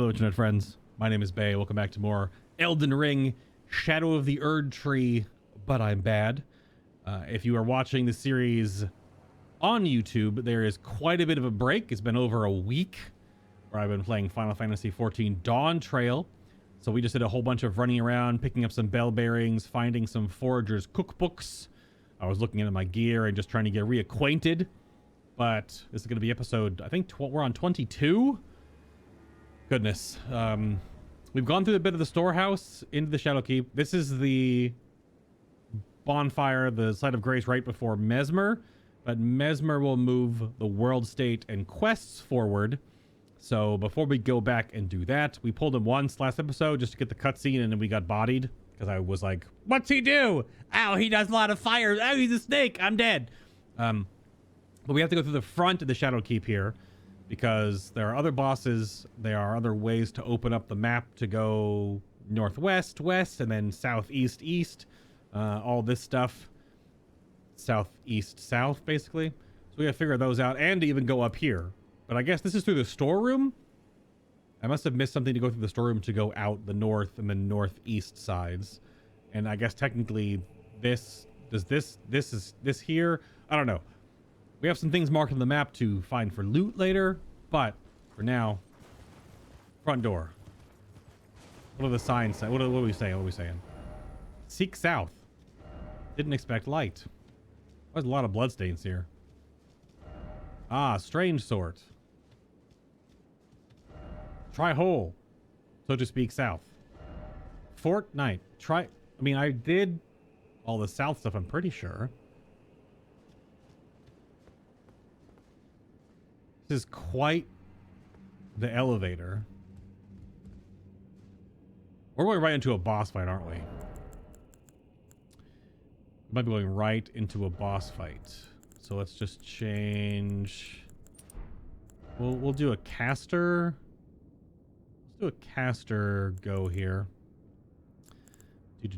Hello, internet friends. My name is Bay. Welcome back to more Elden Ring Shadow of the Erdtree, but I'm bad. If you are watching the series on YouTube, there is quite a bit of a break. It's been over a week where I've been playing Final Fantasy XIV Dawn Trail. So we just did a whole bunch of running around, picking up some bell bearings, finding some foragers' cookbooks. I was looking at my gear and just trying to get reacquainted. But this is going to be episode, I think we're on 22. Goodness. We've gone through a bit of the storehouse into the Shadow Keep. This is the bonfire, the site of grace right before Mesmer. But Mesmer will move the world state and quests forward. So before we go back and do that, we pulled him once last episode just to get the cutscene, and then we got bodied because I was like, what's he do? Ow, he does a lot of fire. Oh, he's a snake. I'm dead. But we have to go through the front of the Shadow Keep here because there are other bosses. There are other ways to open up the map to go northwest, west, and then southeast, east. All this stuff. Southeast, south, basically. So we gotta figure those out and to even go up here. But I guess this is through the storeroom. I must have missed something to go through the storeroom to go out the north and the northeast sides. And I guess technically this is here. I don't know. We have some things marked on the map to find for loot later, but for now, front door. What are the signs saying? What are we saying? What are we saying? Seek south. Didn't expect light. There's a lot of bloodstains here. Ah, strange sort. Try hole, so to speak, south. Fortnite. I did all the south stuff, I'm pretty sure. This is quite the elevator. We're going right into a boss fight, aren't we? Might be going right into a boss fight. So let's just change. We'll do a caster. Let's do a caster go here. Let's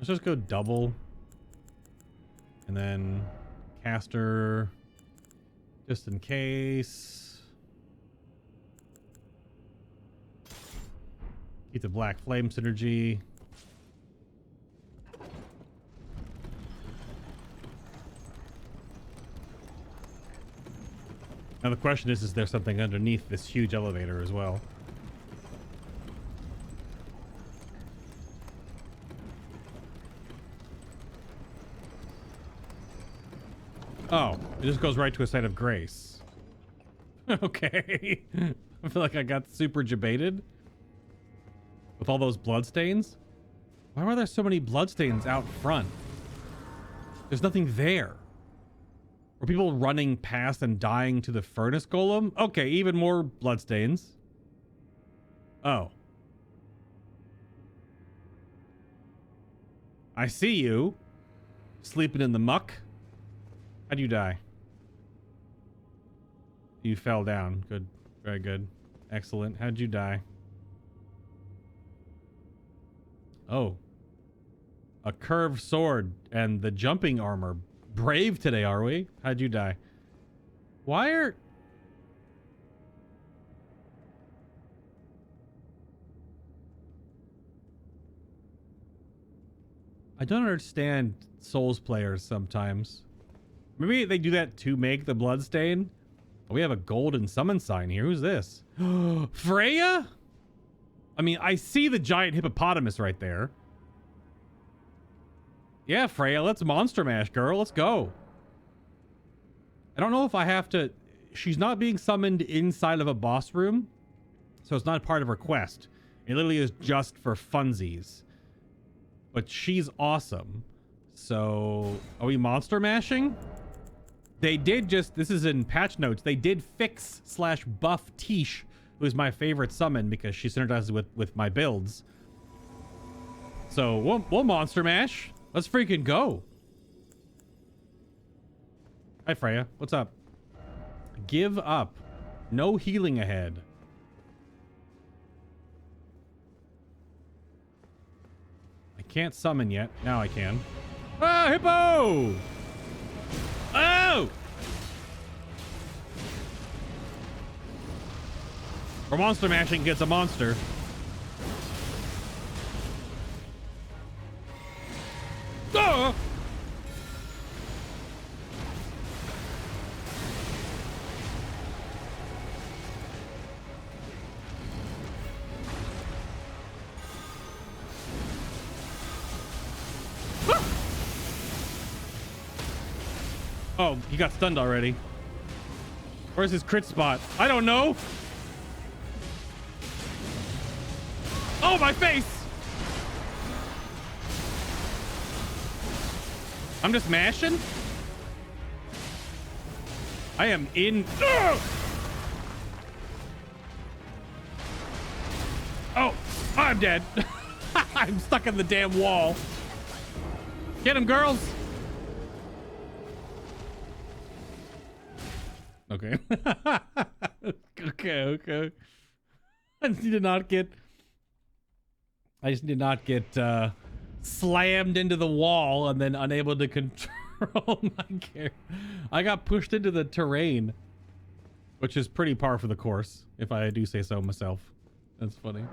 just go double. And then caster just in case. Keep the black flame synergy. Now the question is there something underneath this huge elevator as well? Oh, it just goes right to a site of grace. Okay. I feel like I got super debated with all those bloodstains. Why were there so many bloodstains out front? There's nothing there. Were people running past and dying to the furnace golem? Okay, even more bloodstains. Oh. I see you. Sleeping in the muck. How'd you die? You fell down. Good. Very good. Excellent. How'd you die? Oh. A curved sword and the jumping armor. Brave today, are we? How'd you die? Why are... I don't understand Souls players sometimes. Maybe they do that to make the bloodstain. We have a golden summon sign here. Who's this? Freya? I mean, I see the giant hippopotamus right there. Yeah, Freya, let's monster mash, girl. Let's go. I don't know if I have to... She's not being summoned inside of a boss room, so it's not part of her quest. It literally is just for funsies. But she's awesome. So, are we monster mashing? They did just... This is in patch notes. They did fix/buff Tish, who is my favorite summon because she synergizes with my builds. So, we'll monster mash. Let's freaking go. Hi, Freya. What's up? Give up. No healing ahead. I can't summon yet. Now I can. Ah, Hippo! Oh! Or monster mashing gets a monster. Ah! Oh, he got stunned already. Where's his crit spot? I don't know. Oh, my face! I'm just mashing? I am in... Ugh! Oh, I'm dead. I'm stuck in the damn wall. Get him, girls! Okay. Okay. I just need to not get slammed into the wall and then unable to control my character. I got pushed into the terrain, which is pretty par for the course, if I do say so myself. That's funny.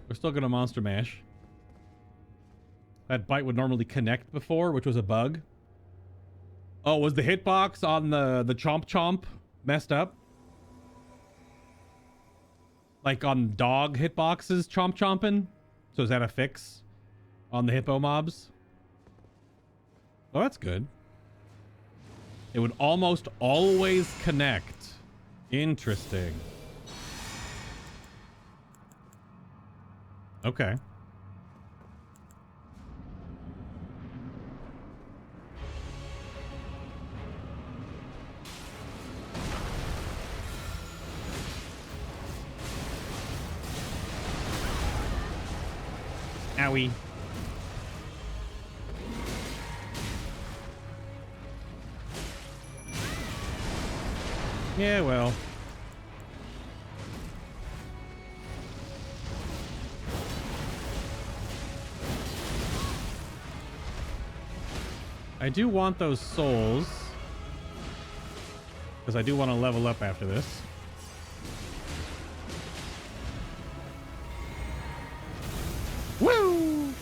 We're still gonna monster mash. That bite would normally connect before, which was a bug. Oh, was the hitbox on the chomp chomp messed up? Like on dog hitboxes chomp chomping? So is that a fix on the hippo mobs? Oh, that's good. It would almost always connect. Interesting. Okay. Owie. Yeah, well. I do want those souls, because I do want to level up after this. Woo!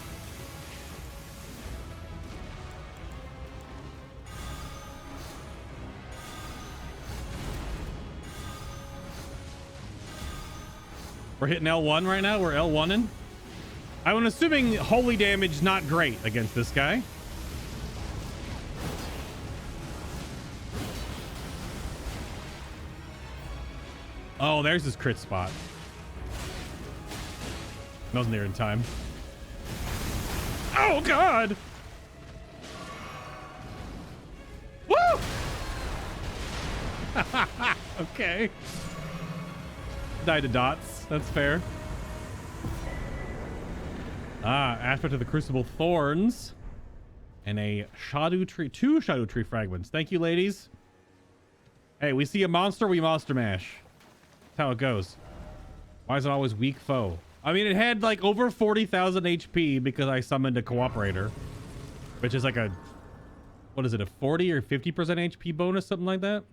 We're hitting L1 right now. We're L1ing. I'm assuming holy damage not great against this guy. Oh, there's his crit spot. Wasn't there in time. Oh, God! Woo! Okay. Died to dots. That's fair. Aspect of the Crucible Thorns. And a Shadow Tree. 2 Shadow Tree fragments. Thank you, ladies. Hey, we see a monster, we monster mash. That's how it goes. Why is it always weak foe? I mean, it had like over 40,000 HP because I summoned a cooperator, which is like a, what is it, a 40 or 50% HP bonus, something like that?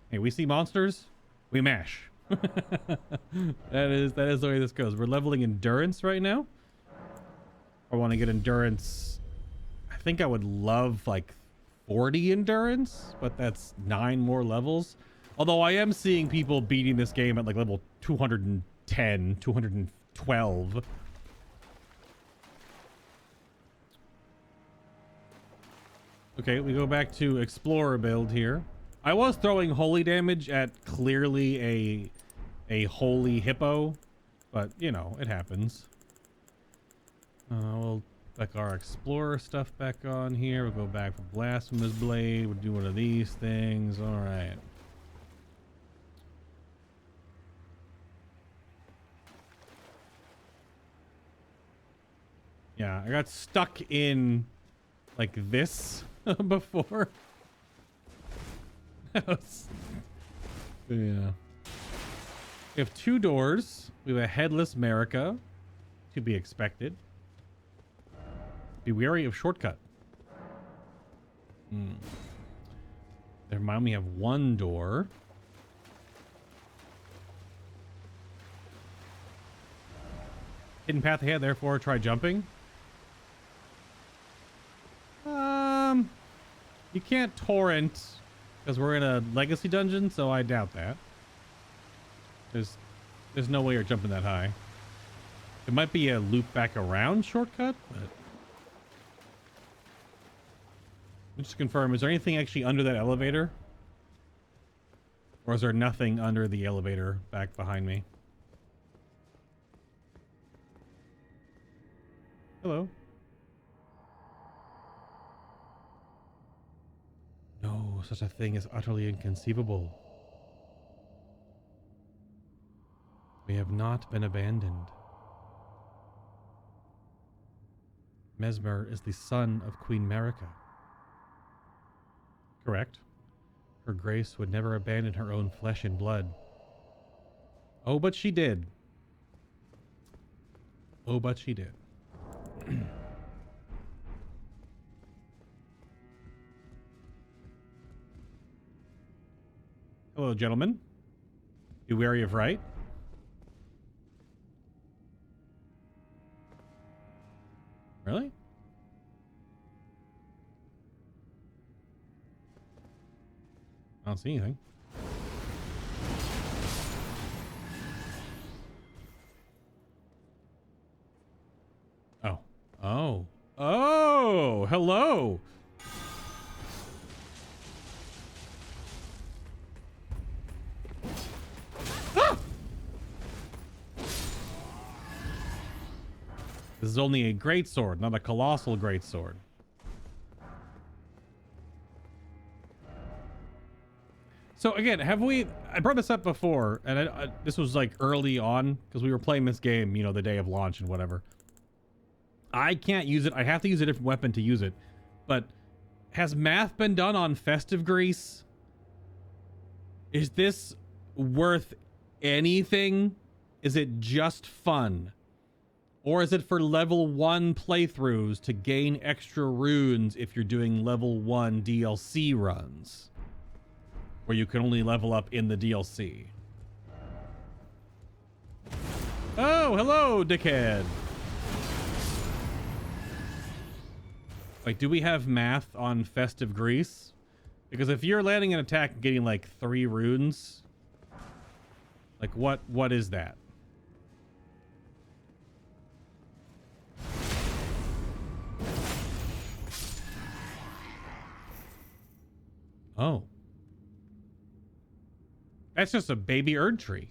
Hey, we see monsters, we mash. that is the way this goes. We're leveling endurance right now. I want to get endurance. I think I would love like 40 endurance, but that's 9 more levels. Although I am seeing people beating this game at like level 210, 212. Okay, we go back to Explorer build here. I was throwing holy damage at clearly a holy hippo, but you know, it happens. We'll back our Explorer stuff back on here. We'll go back for Blasphemous Blade. We'll do one of these things. All right. Yeah, I got stuck in like this before. Yeah. We have 2 doors. We have a headless America, to be expected. Be wary of shortcut. Never mind, we have one door. Hidden path ahead, therefore try jumping. You can't torrent because we're in a legacy dungeon, so I doubt that. There's no way you're jumping that high. It might be a loop back around shortcut, but just to confirm, is there anything actually under that elevator? Or is there nothing under the elevator back behind me? Hello. No, such a thing is utterly inconceivable. We have not been abandoned. Mesmer is the son of Queen Marika. Correct. Her grace would never abandon her own flesh and blood. Oh, but she did. Oh, but she did. Hello, gentlemen. Be wary of right. Really? I don't see anything. Oh. Oh. Oh! Hello! Ah! This is only a greatsword, not a colossal greatsword. So again, I brought this up before, and this was like early on because we were playing this game, you know, the day of launch and whatever. I can't use it. I have to use a different weapon to use it. But has math been done on festive grease? Is this worth anything? Is it just fun? Or is it for level 1 playthroughs to gain extra runes if you're doing level 1 DLC runs? Where you can only level up in the DLC. Oh, hello, dickhead. Like, do we have math on festive grease? Because if you're landing an attack and getting like 3 runes, like what is that? Oh. That's just a baby Erdtree.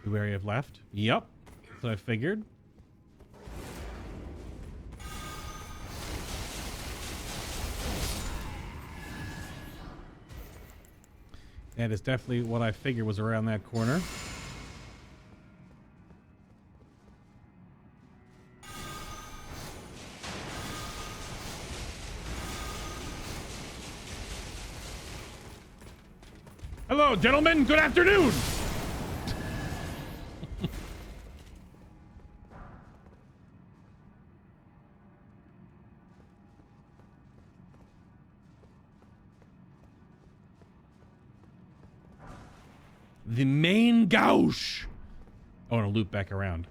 Be wary of left. Yep. That's what I figured. That is definitely what I figured was around that corner. Hello, gentlemen. Good afternoon. The main gouge. I want to loop back around.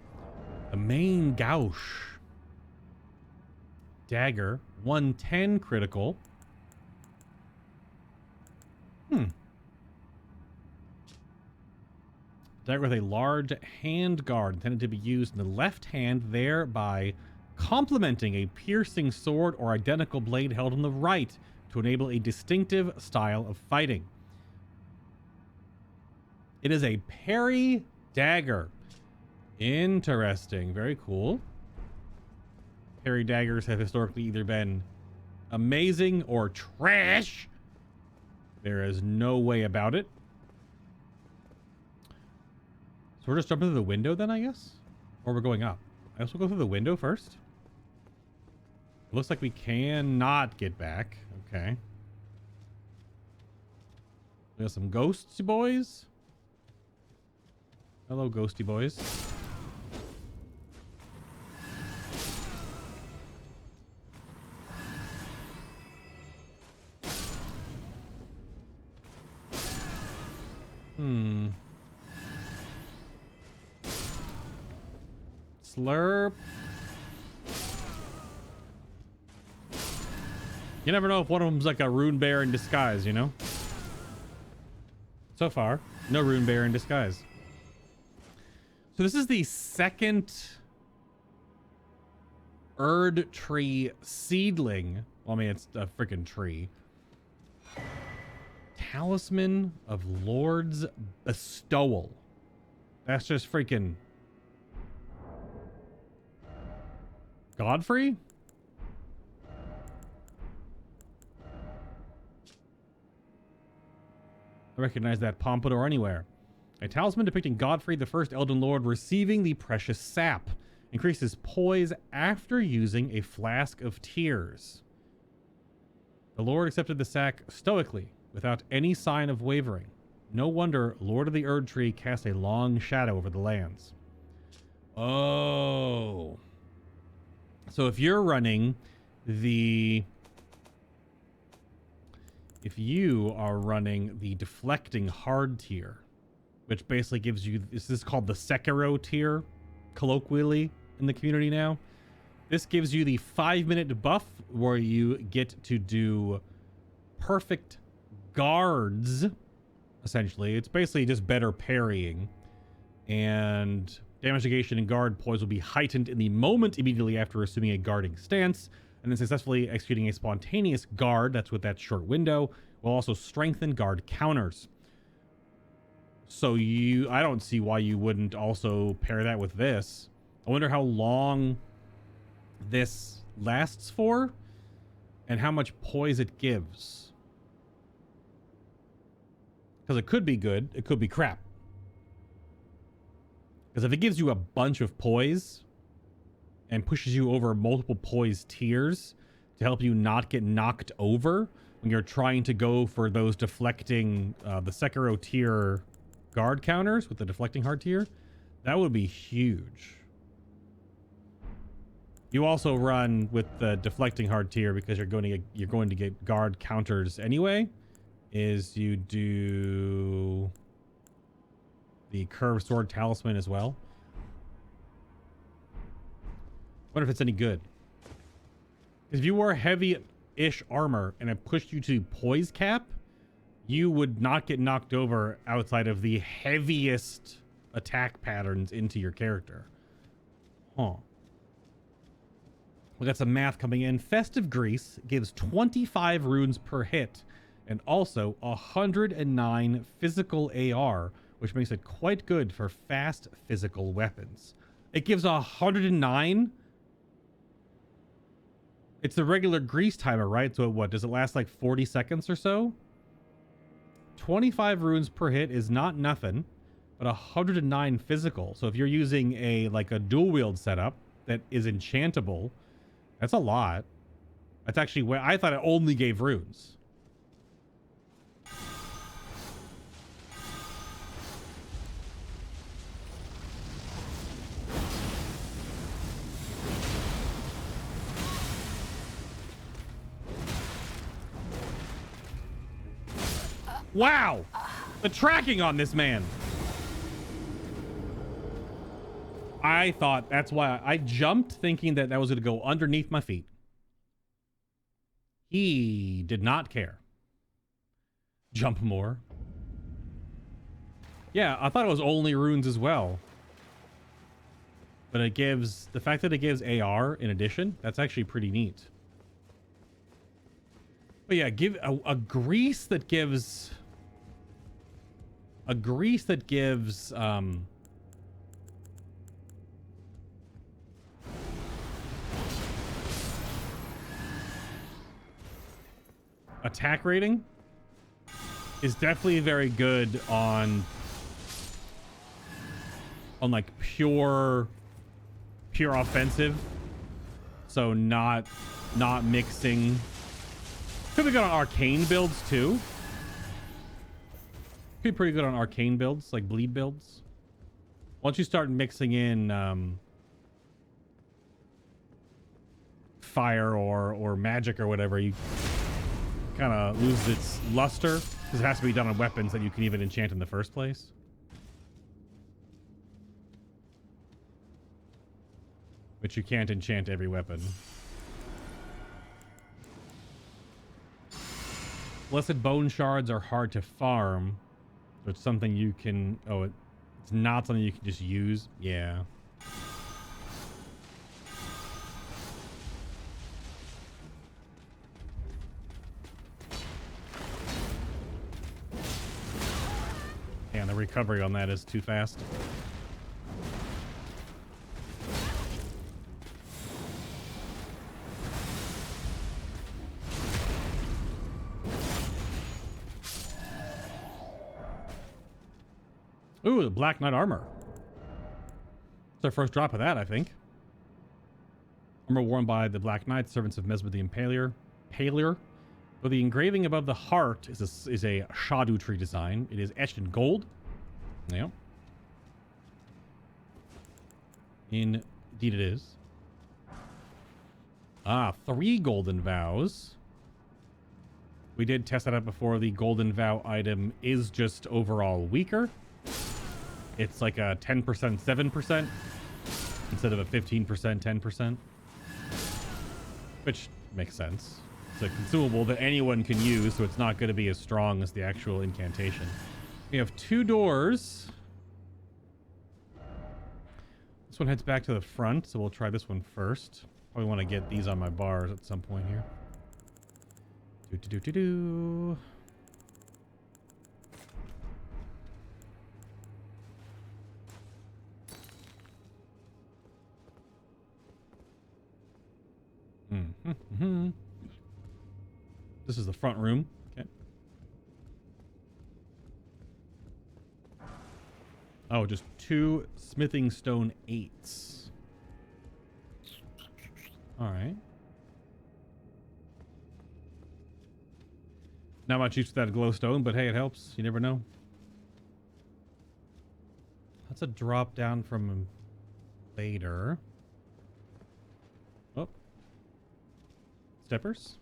The main gouge. Dagger. 110 critical. Dagger with a large hand guard intended to be used in the left hand, thereby complementing a piercing sword or identical blade held in the right to enable a distinctive style of fighting. It is a parry dagger. Interesting. Very cool. Parry daggers have historically either been amazing or trash. There is no way about it. So we're just jumping through the window then, I guess? Or we're going up. I guess we'll go through the window first. It looks like we cannot get back. Okay. We got some ghosts, boys. Hello, ghosty boys. Hmm. Slurp. You never know if one of them's like a rune bear in disguise, you know? So far, no rune bear in disguise. So this is the second Erdtree seedling. Well, I mean, it's a freaking tree. Talisman of Lord's Bestowal. That's just freaking Godfrey? I recognize that pompadour anywhere. A talisman depicting Godfrey, the first Elden Lord, receiving the precious sap. Increases poise after using a flask of tears. The Lord accepted the sack stoically, without any sign of wavering. No wonder Lord of the Erdtree cast a long shadow over the lands. Oh. So if you're running the... If you are running the deflecting hard tier, which basically gives you... This is called the Sekiro tier, colloquially, in the community now. This gives you the 5-minute buff where you get to do perfect guards, essentially. It's basically just better parrying. And damage negation and guard poise will be heightened in the moment immediately after assuming a guarding stance, and then successfully executing a spontaneous guard, that's with that short window, will also strengthen guard counters. So I don't see why you wouldn't also pair that with this. I wonder how long this lasts for and how much poise it gives. Because it could be good, it could be crap. Because if it gives you a bunch of poise and pushes you over multiple poise tiers to help you not get knocked over when you're trying to go for those deflecting, the Sekiro tier guard counters with the deflecting hard tier, that would be huge. You also run with the deflecting hard tier because you're going to get guard counters anyway. Is you do the curved sword talisman as well. Wonder if it's any good. If you wore heavy-ish armor and it pushed you to poise cap, you would not get knocked over outside of the heaviest attack patterns into your character. Huh. We got some math coming in. Festive Grease gives 25 runes per hit and also 109 physical AR, which makes it quite good for fast physical weapons. It gives 109. It's the regular grease timer, right? So what, does it last like 40 seconds or so? 25 runes per hit is not nothing, but 109 physical. So if you're using a dual wield setup that is enchantable, that's a lot. That's actually where I thought it only gave runes. Wow! The tracking on this man. I thought that's why I jumped thinking that was going to go underneath my feet. He did not care. Jump more. Yeah, I thought it was only runes as well. But it gives, the fact that it gives AR in addition, that's actually pretty neat. But yeah, give a grease that gives... A grease that gives... attack rating is definitely very good on like pure offensive, so not mixing. Could be good on arcane builds too. Could be pretty good on arcane builds, like bleed builds. Once you start mixing in fire or magic or whatever, you kind of loses its luster because it has to be done on weapons that you can even enchant in the first place. But you can't enchant every weapon. Blessed bone shards are hard to farm. So it's something you can... Oh, it's not something you can just use. Yeah. And the recovery on that is too fast. Ooh, the Black Knight armor. It's our first drop of that, I think. Armor worn by the Black Knight, servants of Mesmer the Impaler. Though the engraving above the heart is a Shadow tree design. It is etched in gold. Yeah. Indeed it is. Ah, 3 golden vows. We did test that out before. The golden vow item is just overall weaker. It's like a 10%, 7% instead of a 15%, 10%. Which makes sense. It's a consumable that anyone can use, so it's not going to be as strong as the actual incantation. We have 2 doors. This one heads back to the front, so we'll try this one first. Probably want to get these on my bars at some point here. Do-do-do-do-do. This is the front room. Okay. Oh, just 2 smithing stone 8s. All right. Not much use for that glowstone, but hey, it helps. You never know. That's a drop down from later. Oh. Steppers.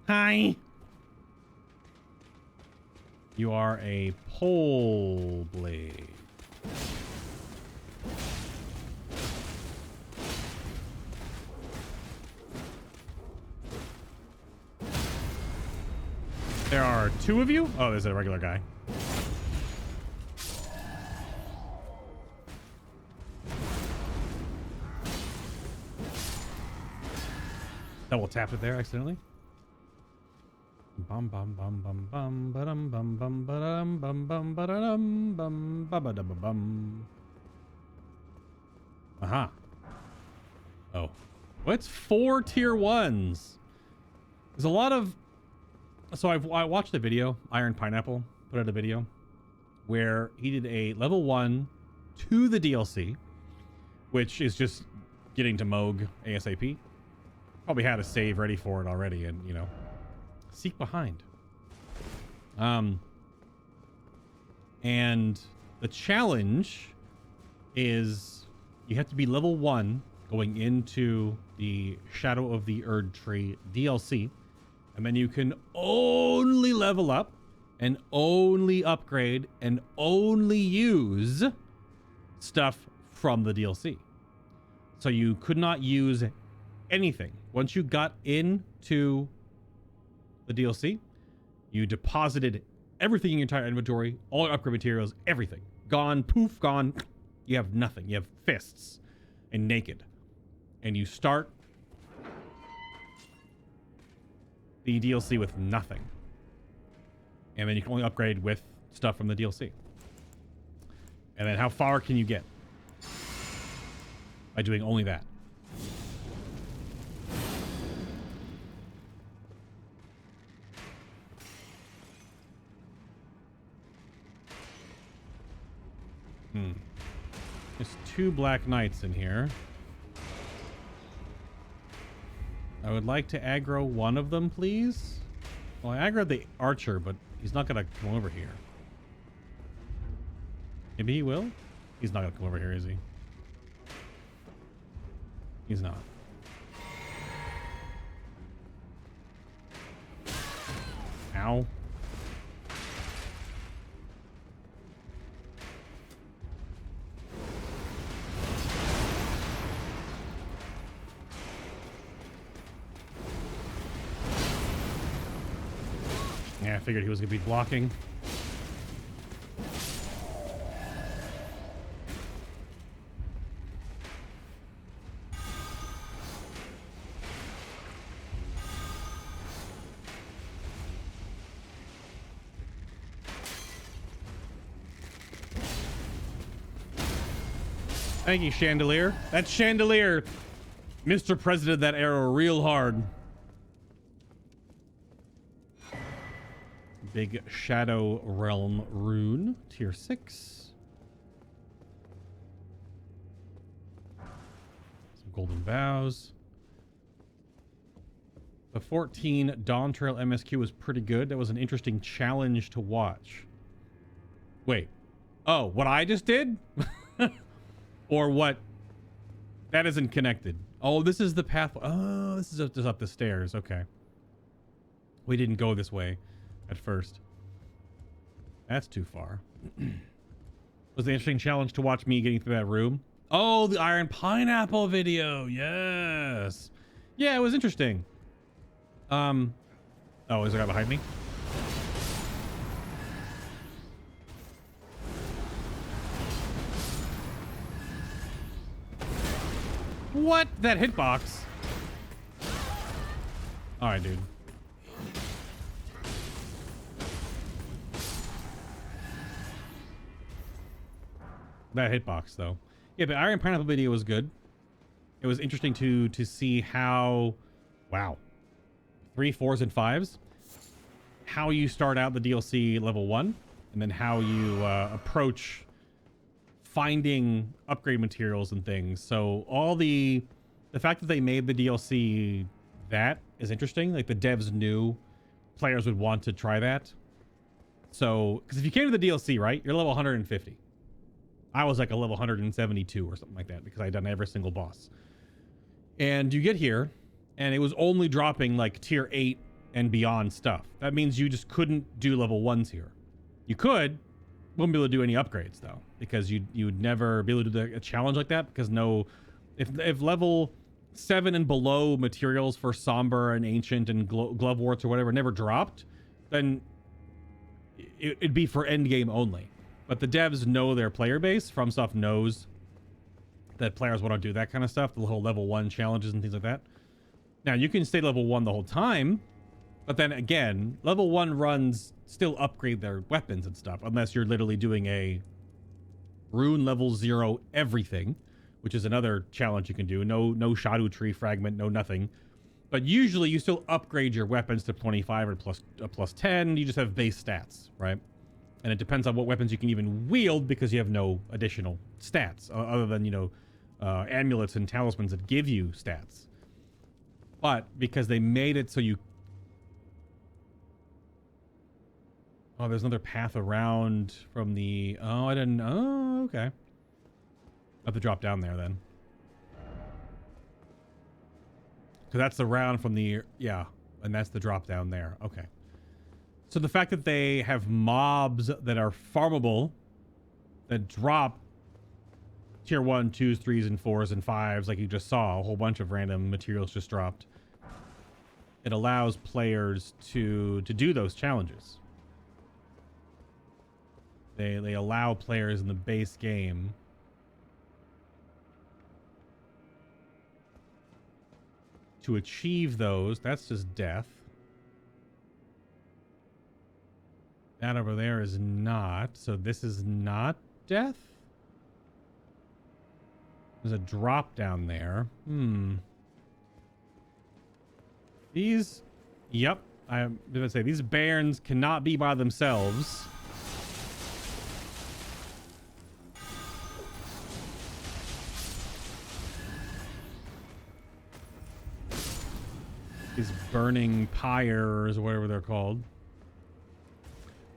Hi. You are a pole blade. There are 2 of you? Oh, there's a regular guy. Double tapped it there accidentally. Bum bum bum bum bum ba-dum bum bum ba-dum bum bum ba-dum bum ba-ba-dum bum. Aha. Oh. What's 4 tier 1s? There's a lot of... So I watched a video, Iron Pineapple put out a video where he did a level 1 to the DLC, which is just getting to Moog ASAP. Probably had a save ready for it already, and you know, seek behind. And the challenge is you have to be level 1 going into the Shadow of the Erdtree DLC, and then you can only level up and only upgrade and only use stuff from the DLC. So you could not use anything. Once you got into the DLC, you deposited everything in your entire inventory, all your upgrade materials, everything. Gone, poof, gone. You have nothing. You have fists and naked. And you start the DLC with nothing. And then you can only upgrade with stuff from the DLC. And then how far can you get? By doing only that. There's 2 Black Knights in here. I would like to aggro one of them, please. Well, I aggroed the archer, but he's not going to come over here. Maybe he will? He's not going to come over here, is he? He's not. Ow. Yeah, I figured he was gonna be blocking. Thank you, Chandelier. That Chandelier, Mr. President, that arrow real hard. Big Shadow Realm rune, tier 6. Some golden vows. The 14 Dawn Trail MSQ was pretty good. That was an interesting challenge to watch. Wait. Oh, what I just did? Or what? That isn't connected. Oh, this is the path. Oh, this is just up the stairs. Okay. We didn't go this way at first. That's too far. Was the interesting challenge to watch me getting through that room? Oh, the Iron Pineapple video. Yes. Yeah, it was interesting. Oh, is there a guy behind me? What? That hitbox? All right, dude. That hitbox, though. Yeah, the Iron Pineapple video was good. It was interesting to see how, wow, 3, 4s, and 5s, how you start out the DLC level 1, and then how you approach finding upgrade materials and things. So all the fact that they made the DLC, that is interesting. Like, the devs knew players would want to try that. So, because if you came to the DLC, right, you're level 150. I was like a level 172 or something like that because I'd done every single boss. And you get here, and it was only dropping like tier 8 and beyond stuff. That means you just couldn't do level 1s here. You could, wouldn't be able to do any upgrades though, because you would never be able to do a challenge like that, because if level 7 and below materials for Somber and Ancient and Gloveworts or whatever never dropped, then it'd be for end game only. But the devs know their player base. FromSoft knows that players want to do that kind of stuff, the whole level 1 challenges and things like that. Now, you can stay level 1 the whole time, but then again, level 1 runs still upgrade their weapons and stuff, unless you're literally doing a rune level 0 everything, which is another challenge you can do. No Shadow Tree fragment, no nothing. But usually you still upgrade your weapons to 25 or plus 10. You just have base stats, right? And it depends on what weapons you can even wield, because you have no additional stats other than, amulets and talismans that give you stats. But because they made it so you... Oh, there's another path around from the... Oh, I didn't... Oh, okay. I have to drop down there then. So that's the round from the... Yeah, and that's the drop down there. Okay. So the fact that they have mobs that are farmable, that drop tier 1, 2s, 3s, and 4s, and 5s, like you just saw, a whole bunch of random materials just dropped. It allows players to do those challenges. They allow players in the base game to achieve those. That's just death. That over there is not. So this is not death? There's a drop down there. These... Yep. I'm going to say, these bairns cannot be by themselves. These burning pyres, or whatever they're called.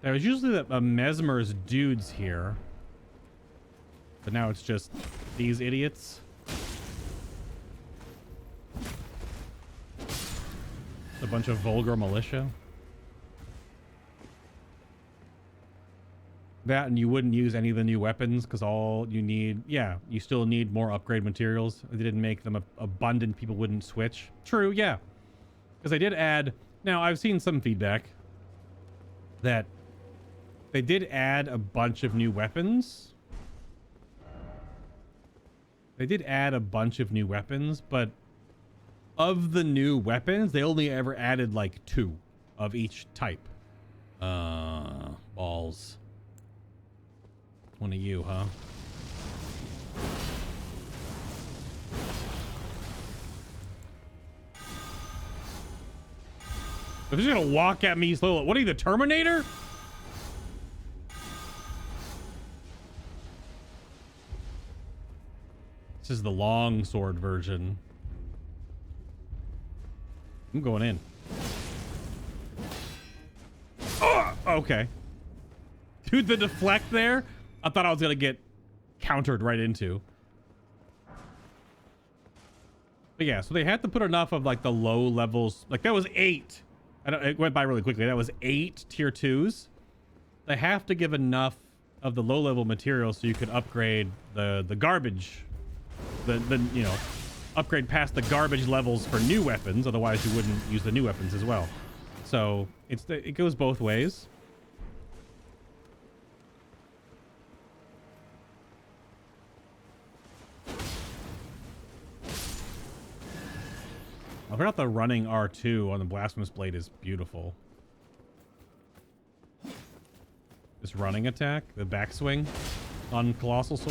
There was usually a Mesmer's dudes here. But now it's just these idiots. A bunch of vulgar militia. That, and you wouldn't use any of the new weapons because all you need, yeah, you still need more upgrade materials. They didn't make them abundant. People wouldn't switch. True, yeah. Because they did add, now I've seen some feedback that they did add a bunch of new weapons. They did add a bunch of new weapons, but of the new weapons, they only ever added like 2 of each type. Balls. One of you, huh? If he's gonna walk at me slowly, what are you, the Terminator? This is the long sword version. I'm going in. Oh, okay. Dude, the deflect there, I thought I was gonna get countered right into. But yeah, so they had to put enough of like the low levels. Like that was 8. It went by really quickly. That was 8 tier 2s. They have to give enough of the low level materials so you could upgrade the garbage. The you know, upgrade past the garbage levels for new weapons. Otherwise you wouldn't use the new weapons as well. So it goes both ways. I forgot the running R2 on the Blasphemous Blade is beautiful. This running attack, the backswing on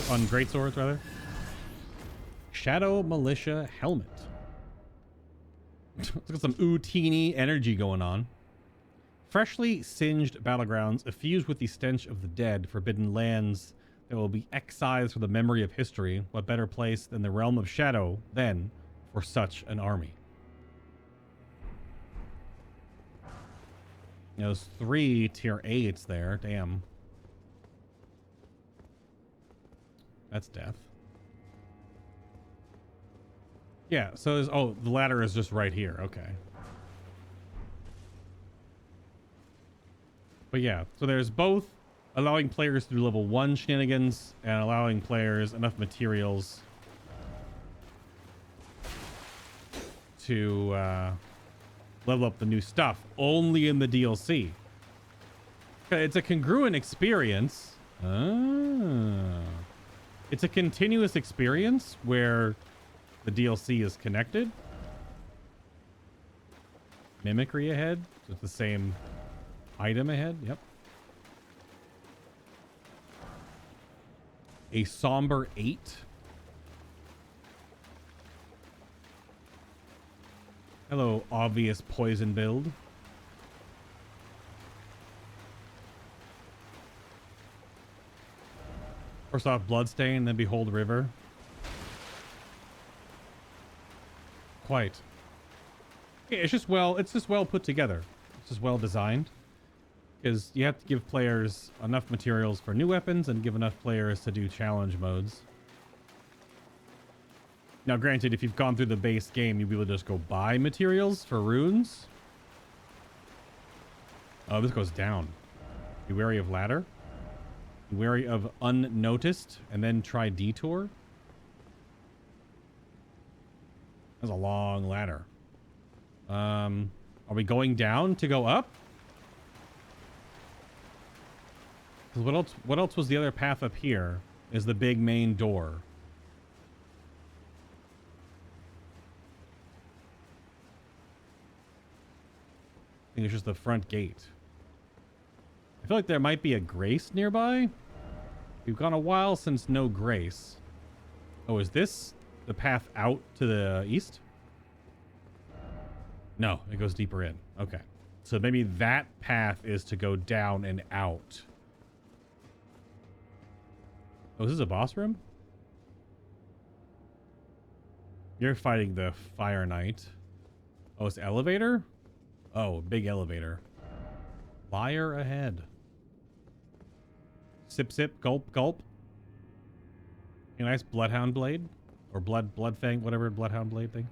on great swords rather. Shadow Militia Helmet. Let's get some Utini energy going on. Freshly singed battlegrounds effused with the stench of the dead, forbidden lands that will be excised from the memory of history. What better place than the realm of Shadow then for such an army? Those 3 tier 8s there. Damn. That's death. Yeah, so there's, oh, the ladder is just right here. Okay. But yeah, so there's both allowing players to do level 1 shenanigans and allowing players enough materials to level up the new stuff only in the DLC. It's a congruent experience. It's a continuous experience where the DLC is connected. Mimicry ahead. So it's the same item ahead. Yep. A somber 8. Hello, obvious poison build. First off, Bloodstain, then Behold River. Quite. Yeah, it's just well put together. It's just well designed. Because you have to give players enough materials for new weapons and give enough players to do challenge modes. Now, granted, if you've gone through the base game, you'll be able to just go buy materials for runes. Oh, this goes down. Be wary of ladder. Be wary of unnoticed, and then try detour. That's a long ladder. Are we going down to go up? Because what else was the other path up here? Is the big main door. I think it's just the front gate. I feel like there might be a grace nearby. We've gone a while since no grace. Oh, is this the path out to the east? No, it goes deeper in. Okay. So maybe that path is to go down and out. Oh, is this a boss room? You're fighting the Fire Knight. Oh, it's elevator? Oh, big elevator. Liar ahead. Sip, sip, gulp, gulp. A nice Bloodhound Blade. Or Bloodfang, whatever Bloodhound Blade thing.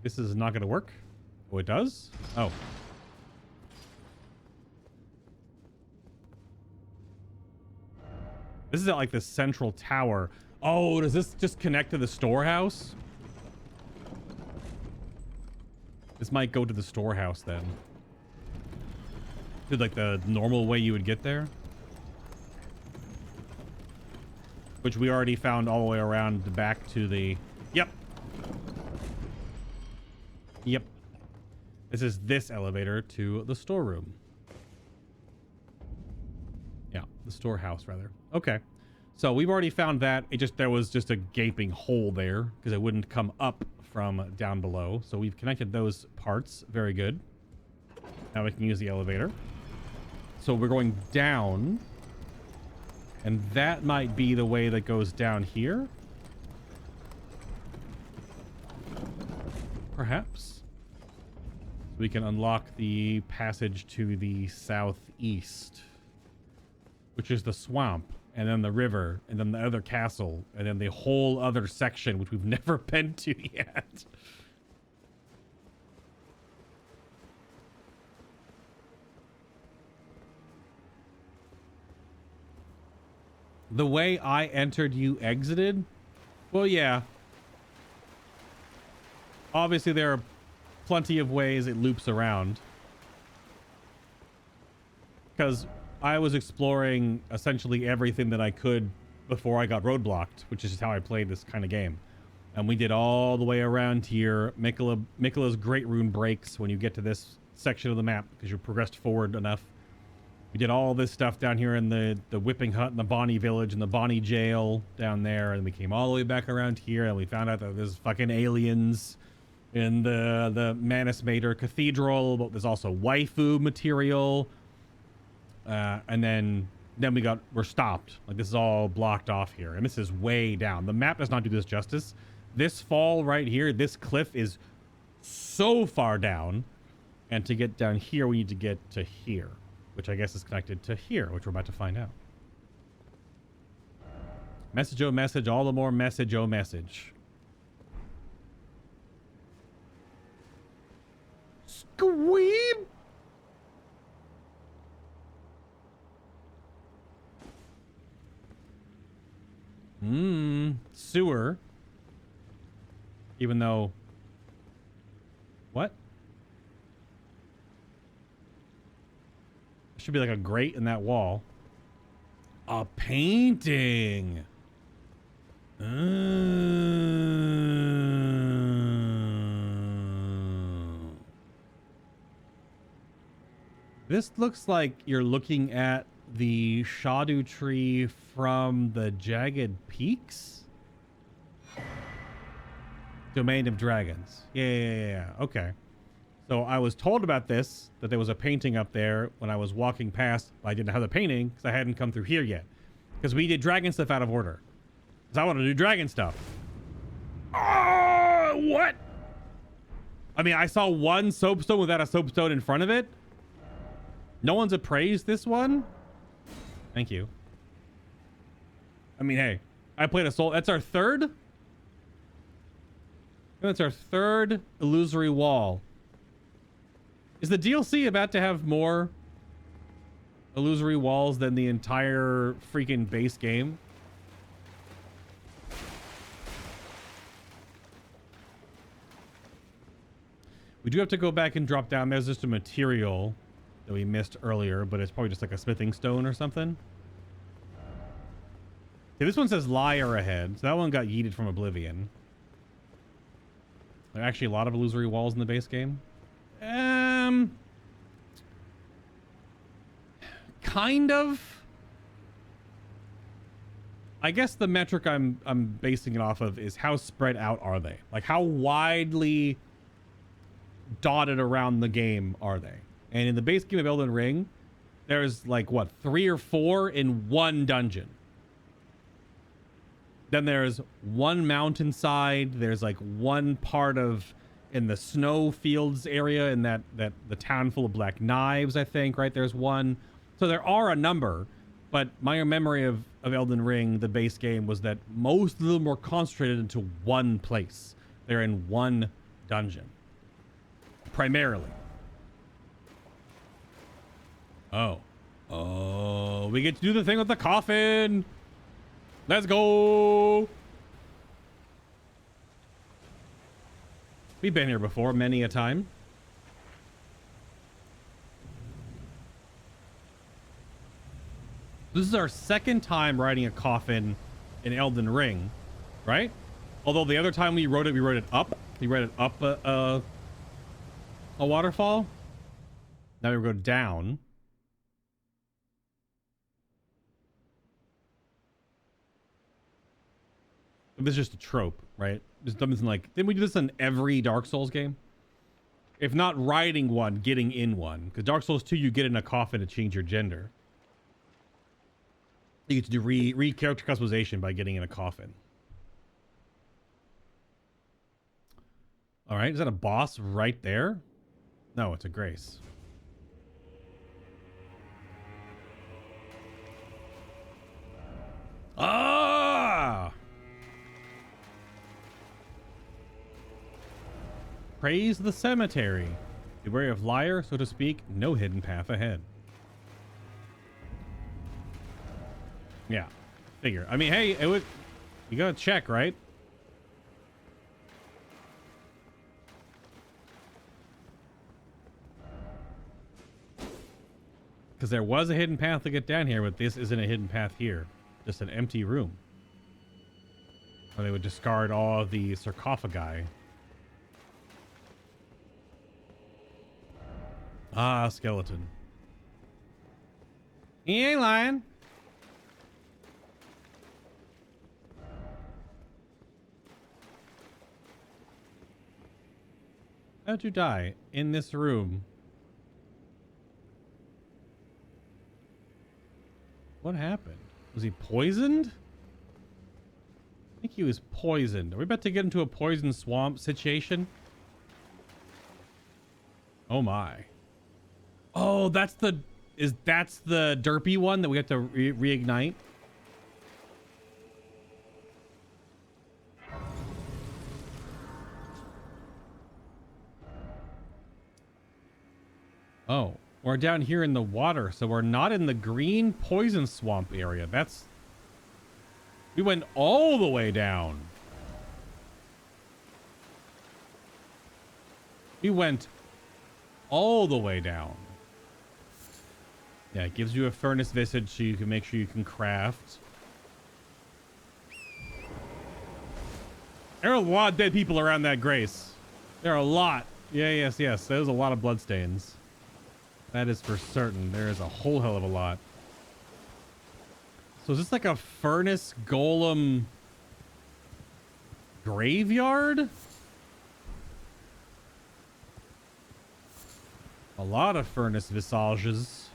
This is not going to work. Oh, it does? Oh. This is at like the central tower. Oh, does this just connect to the storehouse? This might go to the storehouse then. Dude, like the normal way you would get there. Which we already found all the way around back to the... Yep. Yep. This is this elevator to the storeroom. Yeah, the storehouse rather. Okay. So we've already found that. There was just a gaping hole there because it wouldn't come up from down below. So we've connected those parts. Very good. Now we can use the elevator. So we're going down. And that might be the way that goes down here. Perhaps. We can unlock the passage to the southeast, which is the swamp, and then the river, and then the other castle, and then the whole other section, which we've never been to yet. The way I entered, you exited? Well, yeah. Obviously, there are plenty of ways it loops around. Because I was exploring essentially everything that I could before I got roadblocked, which is just how I played this kind of game. And we did all the way around here. Mikola's great rune breaks when you get to this section of the map because you progressed forward enough. We did all this stuff down here in the Whipping Hut and the Bonnie Village and the Bonnie Jail down there. And we came all the way back around here and we found out that there's fucking aliens in the Manus Mater Cathedral. But there's also waifu material. And then we're stopped. Like, this is all blocked off here. And this is way down. The map does not do this justice. This fall right here, this cliff is so far down. And to get down here, we need to get to here, which I guess is connected to here, which we're about to find out. Message, oh message, all the more message, oh message. Squeeb! Sewer. Even though... What? Should be like a grate in that wall. A painting. This looks like you're looking at the Shadow tree from the Jagged Peaks. Domain of Dragons. Yeah. Okay. So I was told about this, that there was a painting up there when I was walking past, but I didn't have the painting because I hadn't come through here yet. Because we did dragon stuff out of order. Because I want to do dragon stuff. Oh, what? I mean, I saw one soapstone without a soapstone in front of it. No one's appraised this one. Thank you. I mean, hey, I played a soul. That's our third? That's our third illusory wall. Is the DLC about to have more illusory walls than the entire freaking base game? We do have to go back and drop down. There's just a material that we missed earlier, but it's probably just like a smithing stone or something. Okay, this one says liar ahead, so that one got yeeted from oblivion. There are actually a lot of illusory walls in the base game. Kind of. I guess the metric I'm basing it off of is how spread out are they? Like, how widely dotted around the game are they? And in the base game of Elden Ring, there's like, what, 3 or 4 in one dungeon. Then there's one mountainside. There's like one part of in the snow fields area in that the town full of black knives, I think, right? There's one. So there are a number, but my memory of Elden Ring, the base game, was that most of them were concentrated into one place. They're in one dungeon. primarily. Oh. Oh, we get to do the thing with the coffin. Let's go. We've been here before many a time. This is our second time riding a coffin in Elden Ring, right? Although the other time we rode it up. We rode it up a waterfall. Now we go down. This is just a trope, right? Just something like, didn't we do this in every Dark Souls game? If not riding one, getting in one. Because Dark Souls 2, you get in a coffin to change your gender. You get to do re-character customization by getting in a coffin. All right, is that a boss right there? No, it's a Grace. Ah! Praise the cemetery. Beware of liar, so to speak. No hidden path ahead. Yeah, figure. I mean, hey, it would. You gotta check, right? Because there was a hidden path to get down here, but this isn't a hidden path here. Just an empty room. Or they would discard all of the sarcophagi. Ah, skeleton. He ain't lying. How'd you die? In this room. What happened? Was he poisoned? I think he was poisoned. Are we about to get into a poison swamp situation? Oh my. Oh, that's the derpy one that we have to reignite? Oh, we're down here in the water, so we're not in the green poison swamp area. We went all the way down. We went all the way down. Yeah, it gives you a furnace visage so you can make sure you can craft. There are a lot of dead people around that Grace. There are a lot. Yeah, yes. There's a lot of bloodstains. That is for certain. There is a whole hell of a lot. So is this like a furnace golem graveyard? A lot of furnace visages.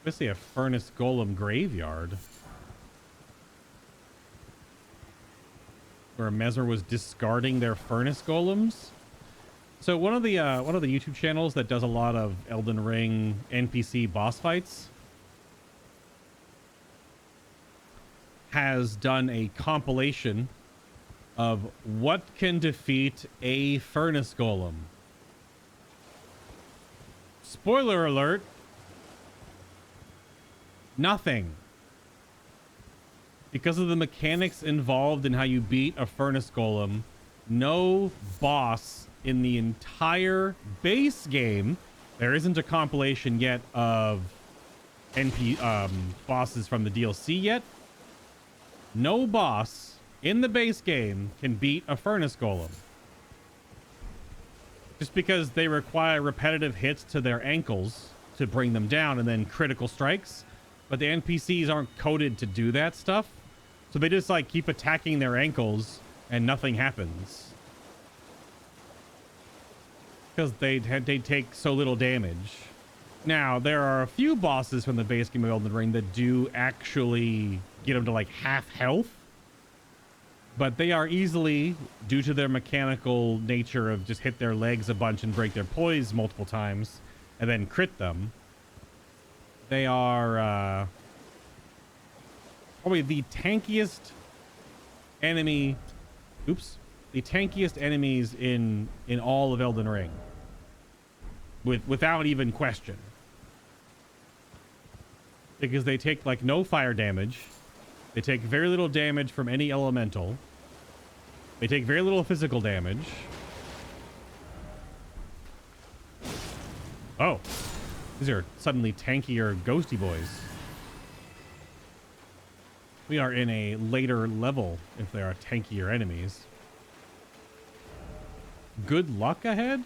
Basically a furnace golem graveyard. Where Mesmer was discarding their furnace golems. So one of the YouTube channels that does a lot of Elden Ring NPC boss fights has done a compilation of what can defeat a furnace golem. Spoiler alert. Nothing. Because of the mechanics involved in how you beat a furnace golem, no boss in the entire base game, there isn't a compilation yet of bosses from the DLC yet. No boss in the base game can beat a furnace golem. Just because they require repetitive hits to their ankles to bring them down and then critical strikes. But the NPCs aren't coded to do that stuff. So they just like keep attacking their ankles and nothing happens. Because they take so little damage. Now, there are a few bosses from the base game of Elden Ring that do actually get them to like half health. But they are easily, due to their mechanical nature of just hit their legs a bunch and break their poise multiple times and then crit them. They are probably the tankiest enemy. Oops. the tankiest enemies in all of Elden Ring, without even question, because they take like no fire damage, they take very little damage from any elemental, they take very little physical damage. Oh, these are suddenly tankier ghosty boys. We are in a later level if they are tankier enemies. Good luck ahead?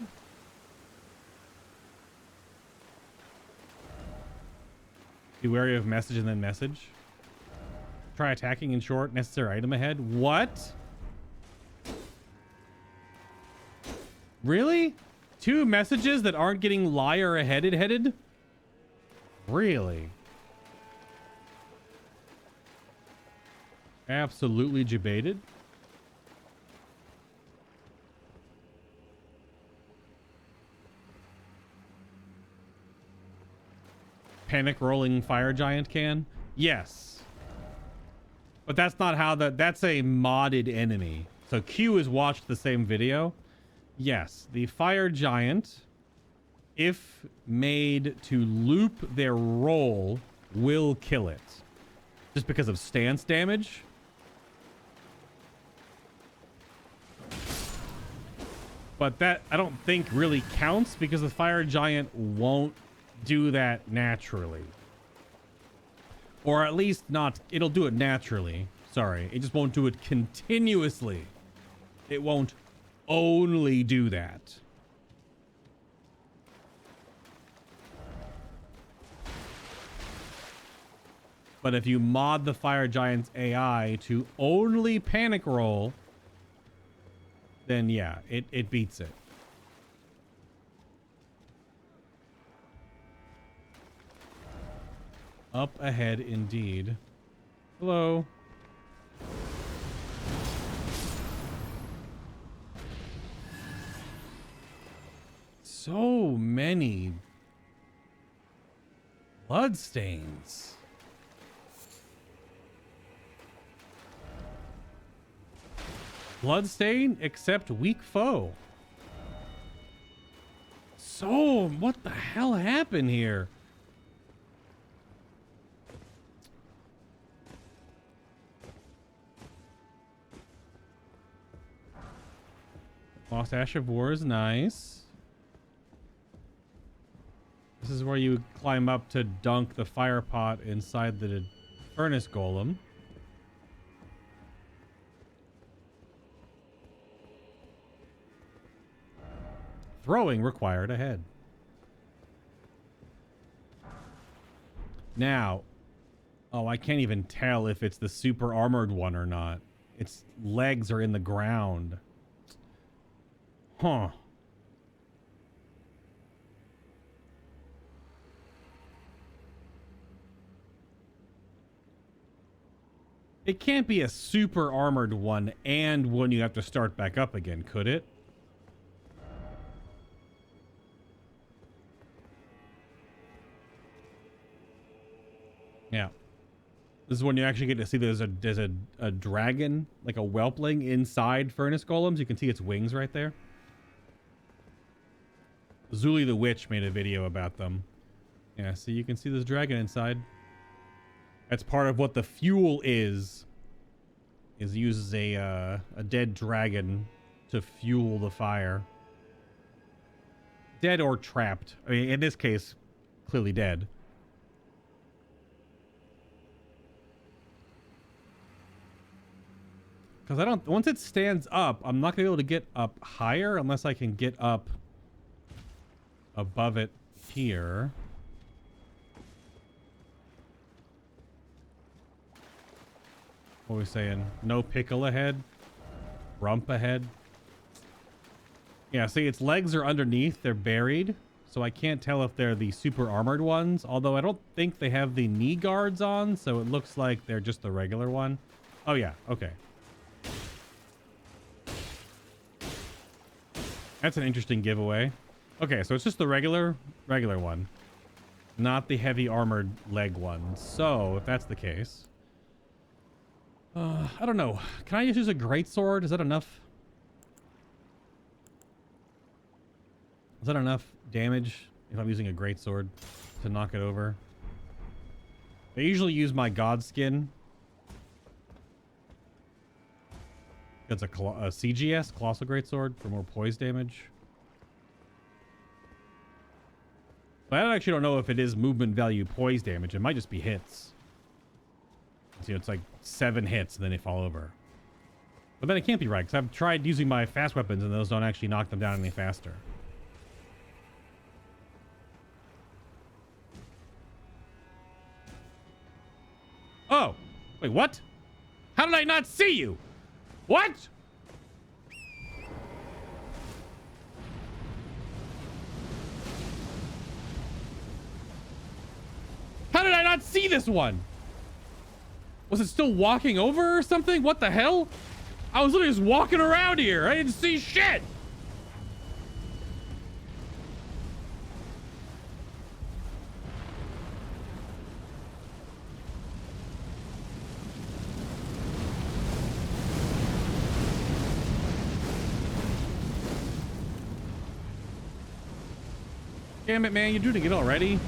Be wary of message and then message. Try attacking in short. Necessary item ahead. What? Really? 2 messages that aren't getting liar headed? Really? Absolutely debated. Panic rolling fire giant can? Yes. But that's not how that's a modded enemy. So Q has watched the same video. Yes, the fire giant, if made to loop their roll, will kill it. Just because of stance damage. But that, I don't think, really counts because the fire giant won't do that naturally. Or at least not, it'll do it naturally. Sorry, it just won't do it continuously. It won't only do that. But if you mod the fire giant's AI to only panic roll, then yeah, it beats it. Up ahead indeed. Hello. So many bloodstains. Bloodstain, except weak foe. So, what the hell happened here? Lost Ash of War is nice. This is where you climb up to dunk the fire pot inside the furnace golem. Throwing required ahead. Now, oh, I can't even tell if it's the super armored one or not. Its legs are in the ground. Huh. It can't be a super armored one and one you have to start back up again, could it? Yeah. This is when you actually get to see there's a dragon, like a whelpling inside furnace golems. You can see its wings right there. Zuli the Witch made a video about them. Yeah, so you can see this dragon inside. That's part of what the fuel is uses a dead dragon to fuel the fire. Dead or trapped. I mean, in this case, clearly dead. Because I don't, once it stands up, I'm not gonna be able to get up higher unless I can get up above it here. What are we saying? No pickle ahead? Rump ahead? Yeah, see, its legs are underneath. They're buried. So I can't tell if they're the super armored ones. Although I don't think they have the knee guards on. So it looks like they're just the regular one. Oh, yeah. Okay. That's an interesting giveaway. Okay, so it's just the regular one. Not the heavy armored leg one. So, if that's the case... I don't know. Can I just use a greatsword? Is that enough? Is that enough damage if I'm using a greatsword to knock it over? I usually use my god skin. That's a CGS, Colossal Greatsword, for more poise damage. But I actually don't know if it is movement value poise damage. It might just be hits. See, it's like 7 hits and then they fall over. But then it can't be right, because I've tried using my fast weapons and those don't actually knock them down any faster. Oh! Wait, what? How did I not see you? What? How did I not see this one? Was it still walking over or something? What the hell? I was literally just walking around here. I didn't see shit. Damn it, man. You're doing it already.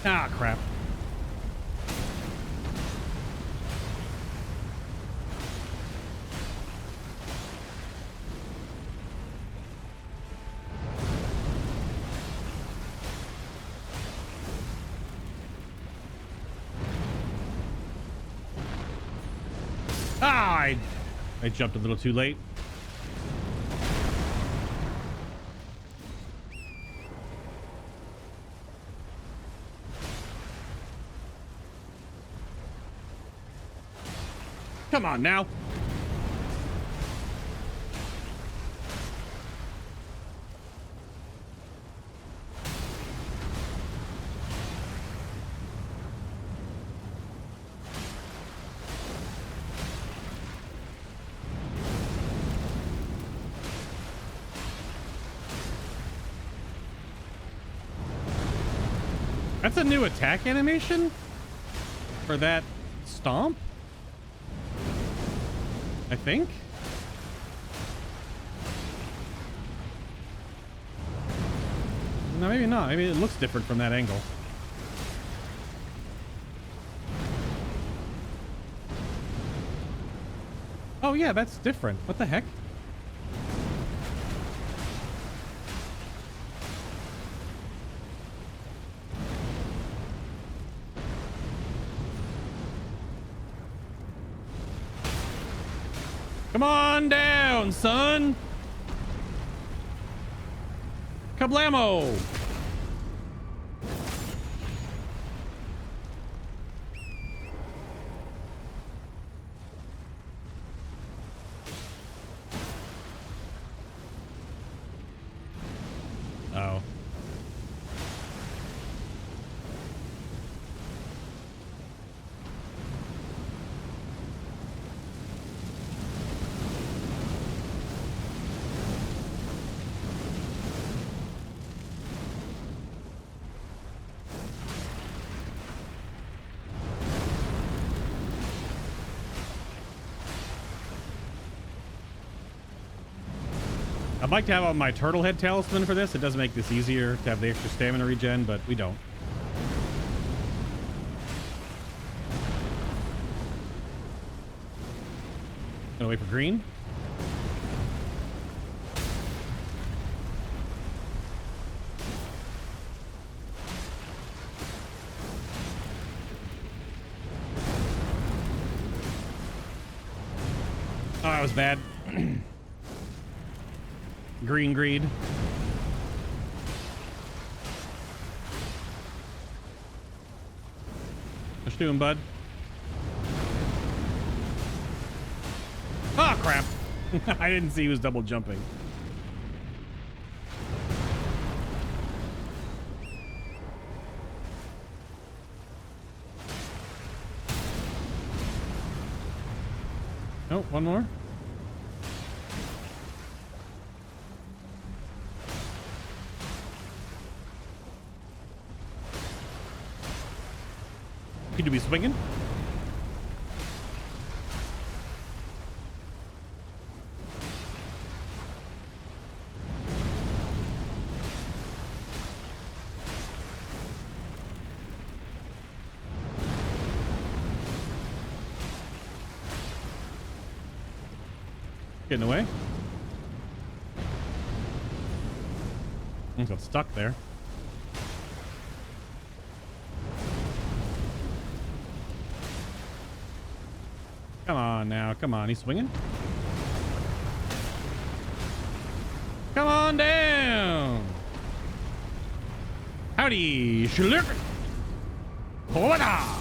Ah, crap. Ah, I jumped a little too late. Come on now. That's a new attack animation for that stomp, I think. No, maybe not. Maybe it looks different from that angle. Oh yeah, that's different. What the heck? Come on down, son. Kablamo. Oh. I'd like to have on my turtle head talisman for this. It does make this easier to have the extra stamina regen, but we don't. Gonna wait for green. Oh, that was bad. Green greed. What you doing, bud? crap. I didn't see he was double jumping. Oh, one more. Could you be swinging? Getting away. I got stuck there. Come on now, come on. He's swinging. Come on down. Howdy, Schlick. Hola.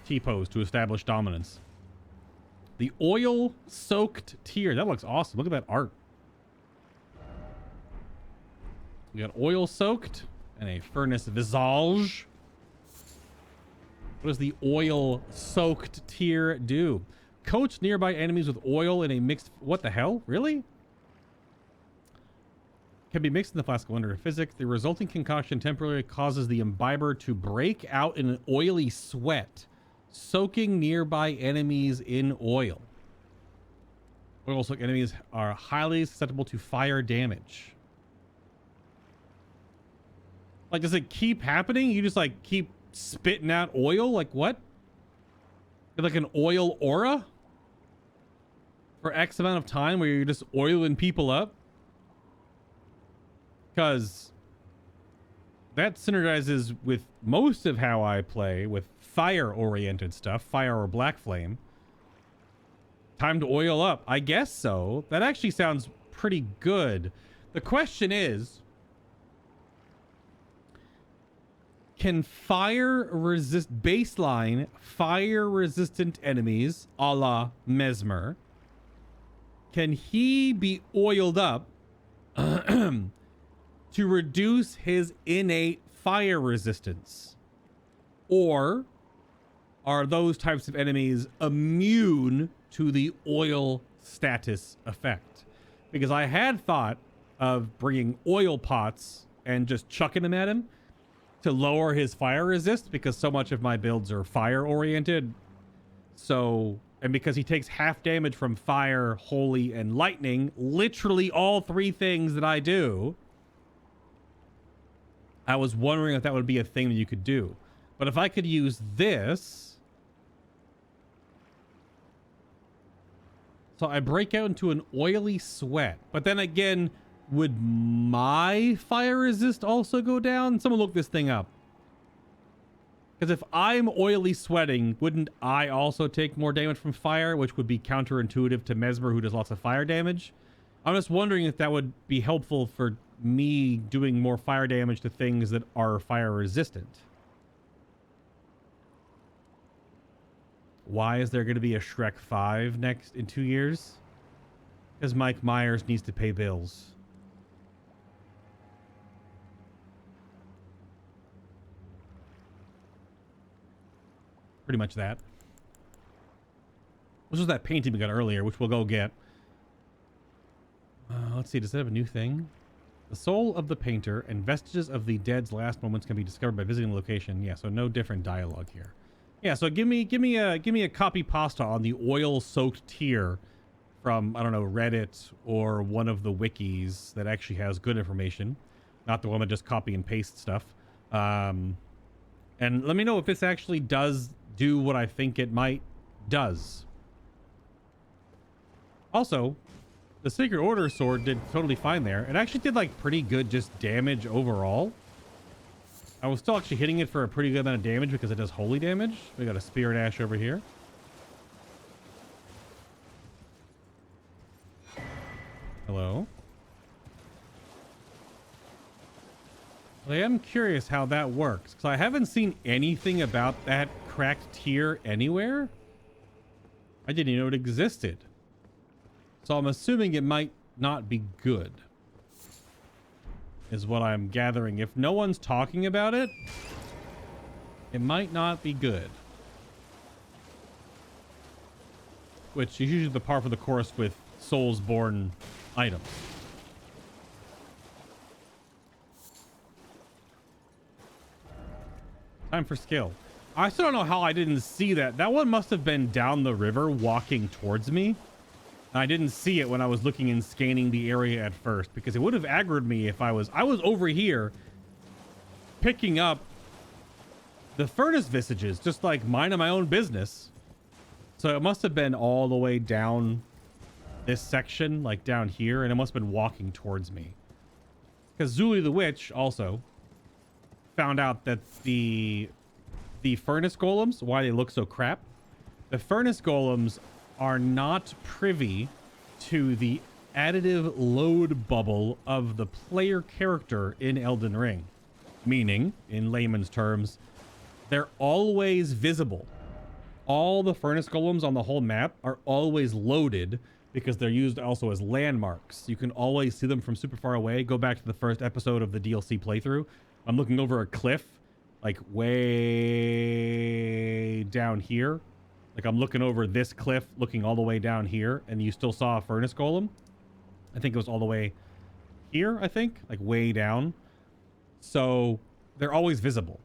T-pose to establish dominance. The oil-soaked tear. That looks awesome. Look at that art. We got oil-soaked and a furnace visage. What does the oil-soaked tear do? Coats nearby enemies with oil in a mixed... What the hell? Really? Can be mixed in the flask of under physics. The resulting concoction temporarily causes the imbiber to break out in an oily sweat, soaking nearby enemies in oil. Oil-soaked enemies are highly susceptible to fire damage. Like, does it keep happening? You just, like, keep spitting out oil? Like, what? Like an oil aura? For X amount of time where you're just oiling people up? Because that synergizes with most of how I play with fire-oriented stuff. Fire or black flame. Time to oil up. I guess so. That actually sounds pretty good. The question is, can baseline fire-resistant enemies, a la Mesmer, can he be oiled up to reduce his innate fire resistance? Or are those types of enemies immune to the oil status effect? Because I had thought of bringing oil pots and just chucking them at him to lower his fire resist, because so much of my builds are fire oriented. So, and because he takes half damage from fire, holy, and lightning, literally all three things that I do, I was wondering if that would be a thing that you could do. But if I could use this, so I break out into an oily sweat, but then again, would my fire resist also go down? Someone look this thing up. Because if I'm oily sweating, wouldn't I also take more damage from fire, which would be counterintuitive to Mesmer, who does lots of fire damage? I'm just wondering if that would be helpful for me doing more fire damage to things that are fire resistant. Why is there going to be a Shrek 5 next in 2 years? Because Mike Myers needs to pay bills. Pretty much that. This was that painting we got earlier, which we'll go get. Let's see, does it have a new thing? The soul of the painter and vestiges of the dead's last moments can be discovered by visiting the location. Yeah, so no different dialogue here. Yeah, so give me a copy pasta on the oil-soaked tear from, I don't know, Reddit or one of the wikis that actually has good information, not the one that just copy and paste stuff. And let me know if this actually does do what I think it does. Also, the Sacred Order sword did totally fine there. It actually did like pretty good just damage overall. I was still actually hitting it for a pretty good amount of damage because it does holy damage. We got a Spirit Ash over here. Hello. I am curious how that works, because I haven't seen anything about that cracked tier anywhere? I didn't even know it existed. So I'm assuming it might not be good, is what I'm gathering. If no one's talking about it, it might not be good. Which is usually the par for the course with Soulsborne items. Time for skill. I still don't know how I didn't see that. That one must have been down the river walking towards me. And I didn't see it when I was looking and scanning the area at first, because it would have aggroed me if I was over here picking up the furnace visages, just like minding my own business. So it must have been all the way down this section, like down here, and it must have been walking towards me. Because Zuli the Witch also found out that the furnace golems, why they look so crap, the furnace golems are not privy to the additive load bubble of the player character in Elden Ring. Meaning, in layman's terms, they're always visible. All the furnace golems on the whole map are always loaded because they're used also as landmarks. You can always see them from super far away. Go back to the first episode of the DLC playthrough. I'm looking over a cliff, like way down here. Like I'm looking over this cliff, looking all the way down here, and you still saw a furnace golem. I think it was all the way here, I think, like way down. So they're always visible.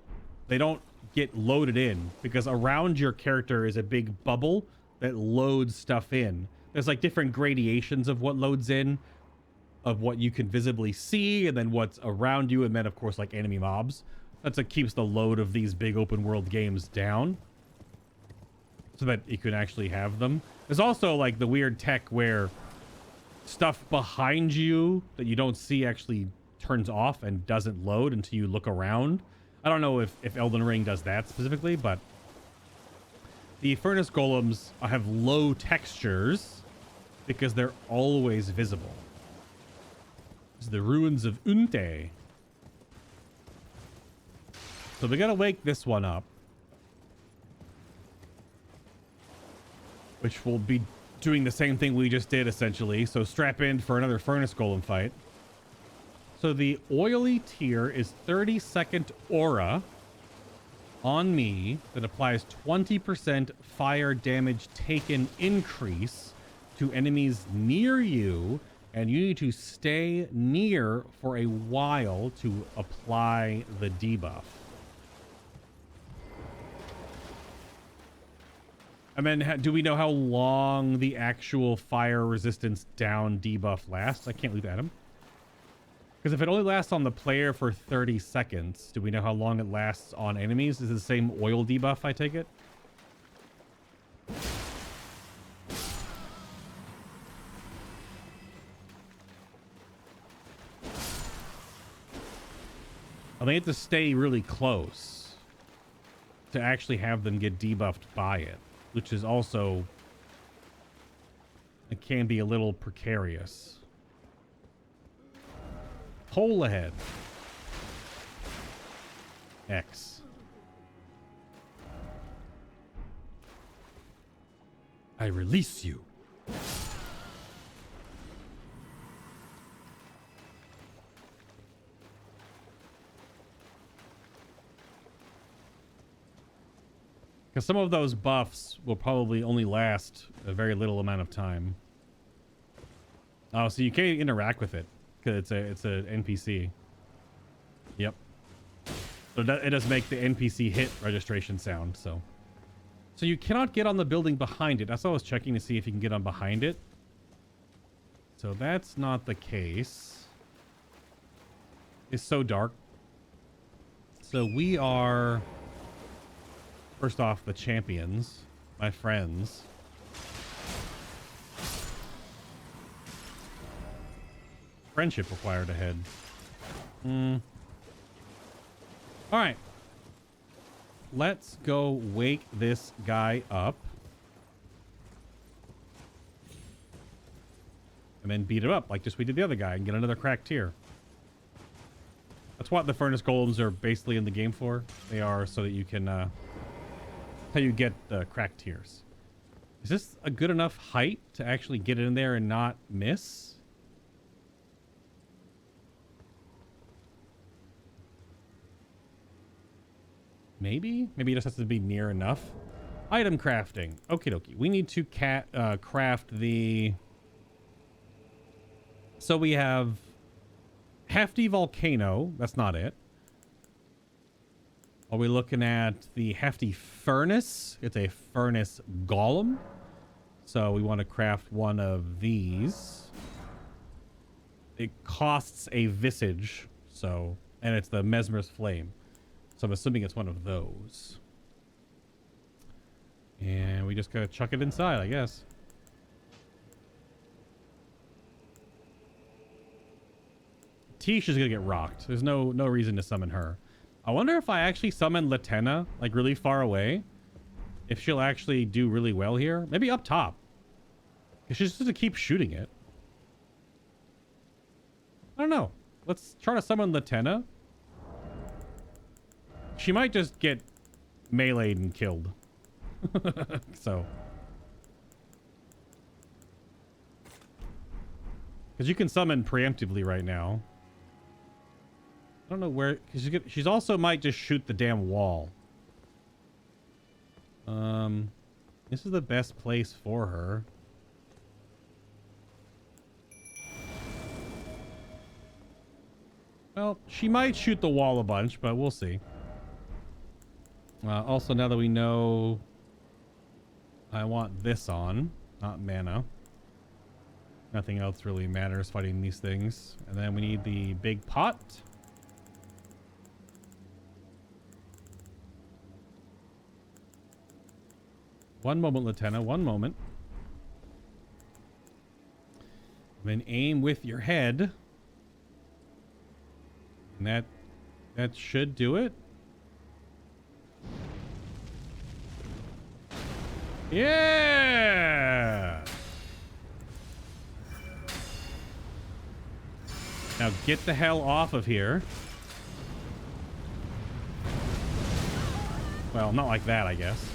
They don't get loaded in because around your character is a big bubble that loads stuff in. There's like different gradations of what loads in, of what you can visibly see, and then what's around you, and then of course like enemy mobs. That's what keeps the load of these big open world games down, so that you can actually have them. There's also like the weird tech where stuff behind you that you don't see actually turns off and doesn't load until you look around. I don't know if Elden Ring does that specifically, but the furnace golems have low textures because they're always visible. This is the ruins of Unte. So we gotta wake this one up, which will be doing the same thing we just did essentially. So strap in for another furnace golem fight. So the oily tier is 30-second aura on me that applies 20% fire damage taken increase to enemies near you, and you need to stay near for a while to apply the debuff. And then do we know how long the actual fire resistance down debuff lasts? I can't leave Adam. Because if it only lasts on the player for 30 seconds, do we know how long it lasts on enemies? Is it the same oil debuff, I take it? I may have to stay really close to actually have them get debuffed by it, which is also, it can be a little precarious. Hole ahead. X. I release you. Because some of those buffs will probably only last a very little amount of time. Oh, so you can't interact with it because it's a NPC. Yep. So it does make the NPC hit registration sound. So you cannot get on the building behind it. That's why I was checking to see if you can get on behind it. So that's not the case. It's so dark. So we are, first off, the champions, my friends. Friendship required ahead. All right. Let's go wake this guy up. And then beat him up like just we did the other guy and get another cracked tier. That's what the furnace golems are basically in the game for. They are so that you can How you get cracked tears. Is this a good enough height to actually get in there and not miss? Maybe? Maybe it just has to be near enough. Item crafting. Okie dokie. We need to craft the... So we have Hefty Volcano. That's not it. Are we looking at the Hefty Furnace? It's a Furnace Golem. So we want to craft one of these. It costs a Visage. So, and it's the Mesmer's Flame. So I'm assuming it's one of those. And we just gotta chuck it inside, I guess. Tish is gonna get rocked. There's no reason to summon her. I wonder if I actually summon Latenna, like really far away, if she'll actually do really well here. Maybe up top. Because she's just gonna keep shooting it. I don't know. Let's try to summon Latenna. She might just get meleeed and killed. So. Because you can summon preemptively right now. I don't know where... Cause she's also might just shoot the damn wall. This is the best place for her. Well, she might shoot the wall a bunch, but we'll see. Also, now that we know... I want this on, not mana. Nothing else really matters fighting these things. And then we need the big pot. One moment, Latenna. One moment. Then aim with your head. And that should do it. Yeah! Now get the hell off of here. Well, not like that, I guess.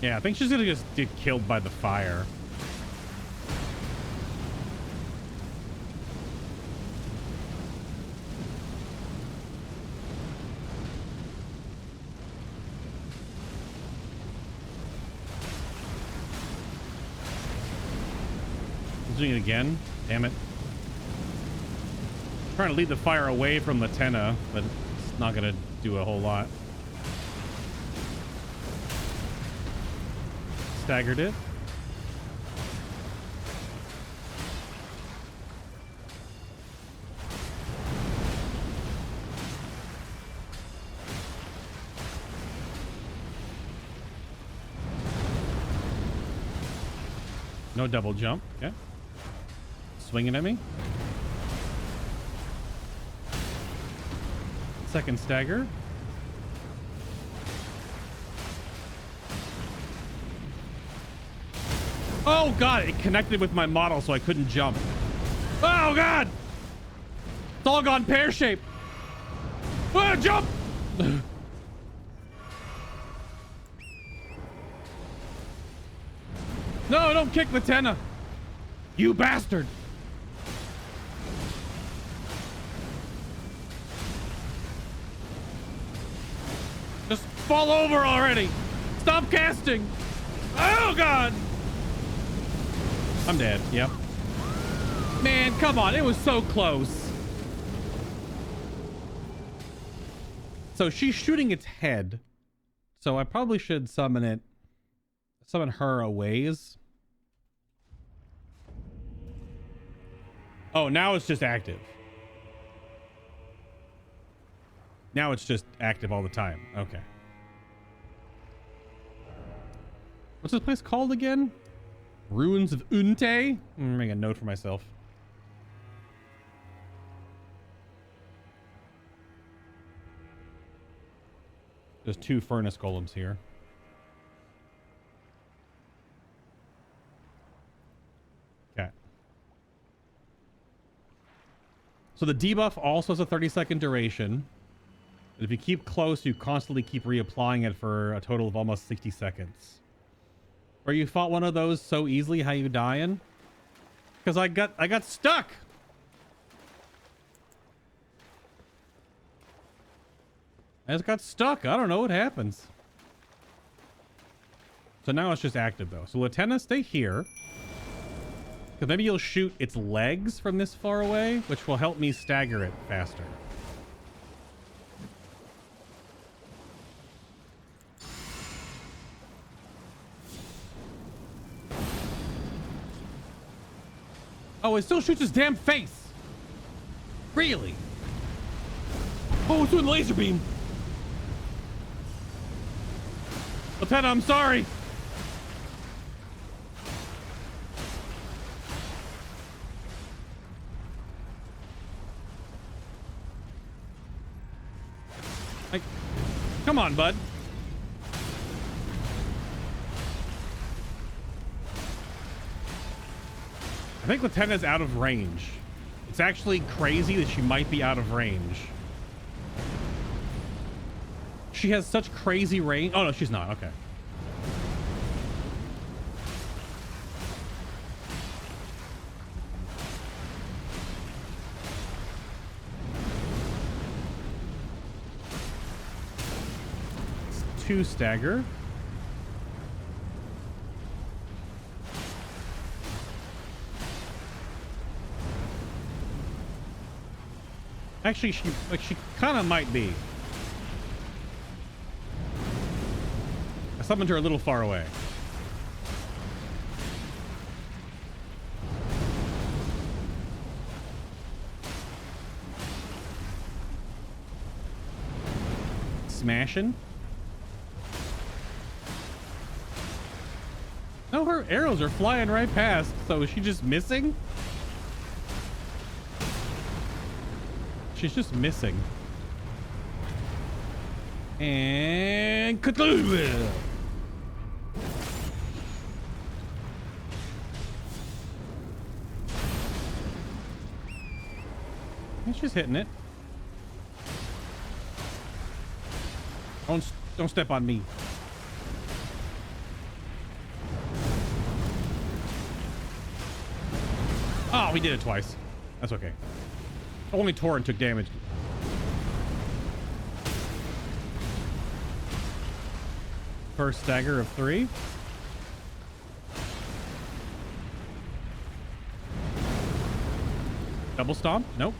Yeah, I think she's gonna just get killed by the fire. Doing it again. Damn it. Trying to lead the fire away from Latenna, but it's not gonna do a whole lot. Staggered it. No double jump. Okay. Swinging at me. Second stagger. Oh god, it connected with my model so I couldn't jump. Oh god! It's all gone pear-shaped. Ah, jump! No, don't kick Latenna. You bastard. Just fall over already. Stop casting. Oh god. I'm dead. Yep. Man, come on. It was so close. So she's shooting its head. So I probably should summon her a ways. Oh, now it's just active. Now it's just active all the time. Okay. What's this place called again? Ruins of Unte? I'm gonna make a note for myself. There's 2 furnace golems here. Okay. So the debuff also has a 30-second duration. If you keep close, you constantly keep reapplying it for a total of almost 60 seconds. Where you fought one of those so easily, how you dying? Because I got stuck. I just got stuck. I don't know what happens. So now it's just active though. So Latenna, stay here. Because maybe you'll shoot its legs from this far away, which will help me stagger it faster. Oh, it still shoots his damn face. Really? Oh, it's doing laser beam. Lieutenant, I'm sorry. Come on, bud. I think Latenna's out of range. It's actually crazy that she might be out of range. She has such crazy range. Oh, no, she's not. Okay. It's 2 stagger. Actually, she kind of might be. I summoned her a little far away. Smashing. No, her arrows are flying right past. So is she just missing? She's just missing. And Cthulhu. She's hitting it. Don't step on me. Oh, we did it twice. That's okay. Only Torrent took damage. First stagger of 3. Double stomp? Nope.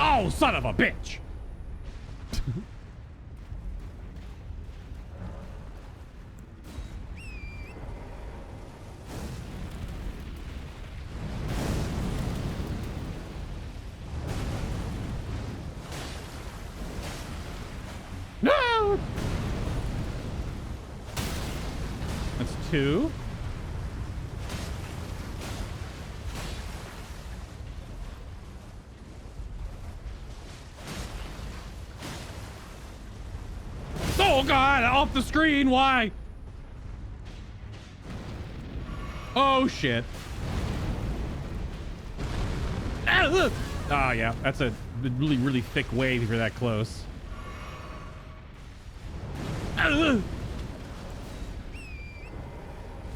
Oh, son of a bitch! No! That's 2. Oh God, off the screen, why? Oh shit. Ah, yeah, that's a really, really thick wave if you're that close.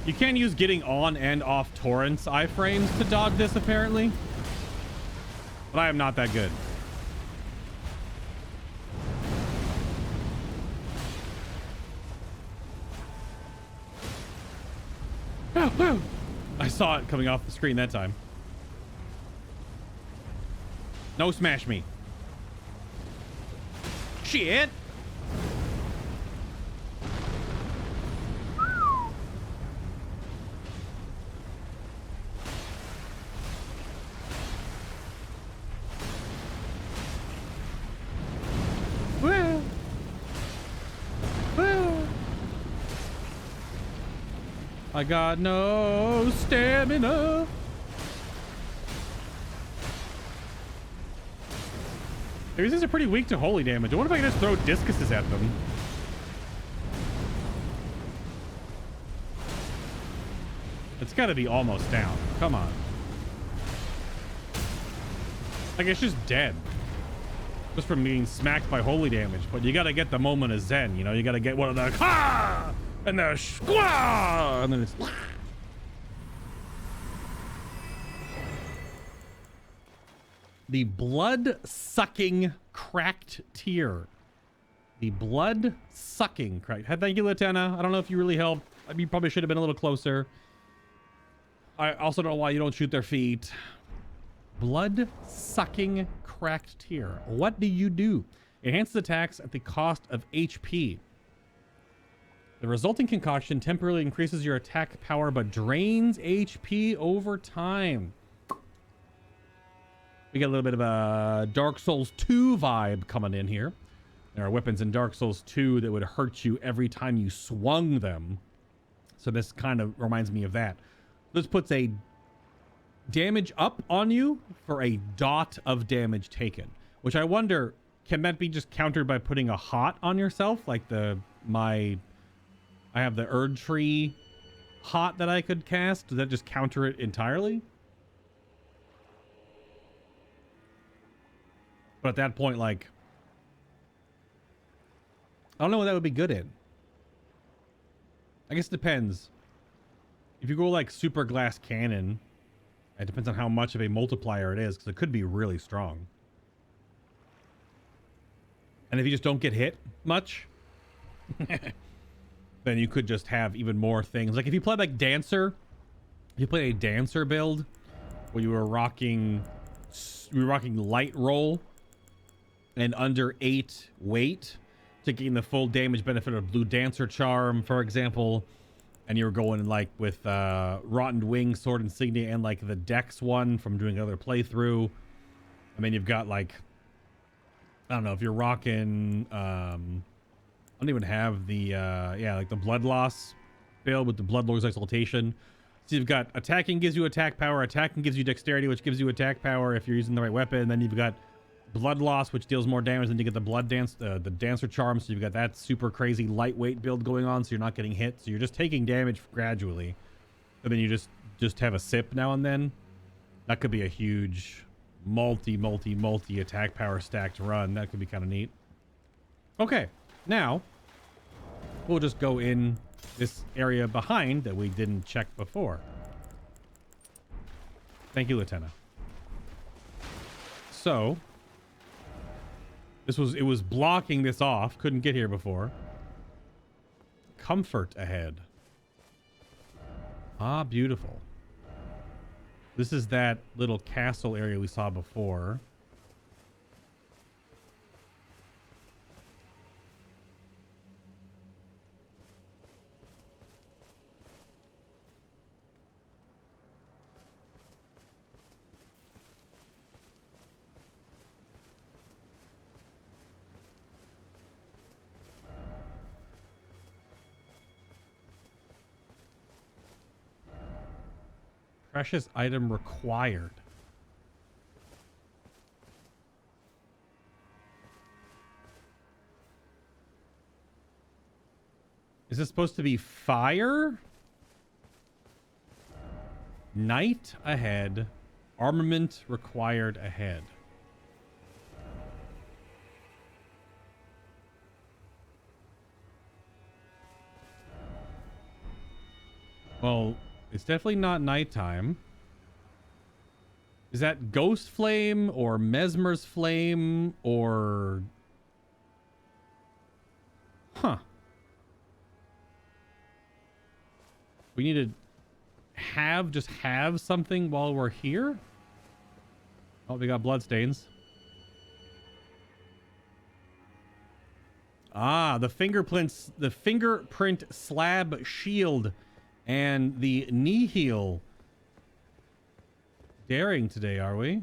You can't use getting on and off torrents iframes to dodge this apparently. But I am not that good. I saw it coming off the screen that time. No, smash me. Shit. I got no stamina. These are pretty weak to holy damage. I wonder if I can just throw discuses at them. It's got to be almost down. Come on. Like, it's just dead. Just from being smacked by holy damage. But you got to get the moment of Zen, you know? You got to get one of the ha! And the squaw! And then it's... The blood-sucking cracked tear. The blood-sucking cracked... Thank you, Latena. I don't know if you really helped. You probably should have been a little closer. I also don't know why you don't shoot their feet. Blood-sucking cracked tear. What do you do? Enhances attacks at the cost of HP. The resulting concoction temporarily increases your attack power but drains HP over time. We get a little bit of a Dark Souls 2 vibe coming in here. There are weapons in Dark Souls 2 that would hurt you every time you swung them. So this kind of reminds me of that. This puts a damage up on you for a dot of damage taken, which I wonder, can that be just countered by putting a hot on yourself? Like I have the Erdtree hot that I could cast. Does that just counter it entirely? But at that point, like, I don't know what that would be good in. I guess it depends. If you go like super glass cannon, it depends on how much of a multiplier it is, because it could be really strong. And if you just don't get hit much, then you could just have even more things. Like if you play like Dancer, if you play a Dancer build where you were rocking light roll and under 8 weight to gain the full damage benefit of Blue Dancer Charm, for example, and you were going like with Rotten Wing, Sword Insignia, and like the Dex one from doing another playthrough. And then you've got like, I don't know, if you're rocking, I don't even have the, like the Blood Loss build with the Bloodlord's Exaltation. So you've got attacking gives you attack power, attacking gives you dexterity, which gives you attack power if you're using the right weapon. And then you've got Blood Loss, which deals more damage. Then you get the Blood Dance, the Dancer Charm. So you've got that super crazy lightweight build going on. So you're not getting hit. So you're just taking damage gradually. And then you just have a sip now and then. That could be a huge multi attack power stacked run. That could be kind of neat. Okay, now we'll just go in this area behind that we didn't check before. Thank you, Lieutenant. So it was blocking this off. Couldn't get here before. Comfort ahead. Ah, beautiful. This is that little castle area we saw before. Precious item required. Is this supposed to be fire? Night ahead. Armament required ahead. Well, it's definitely not nighttime. Is that Ghost Flame or Mesmer's Flame or... Huh. We need to just have something while we're here? Oh, we got bloodstains. Ah, the fingerprint slab shield and the nihil. Daring today, are we?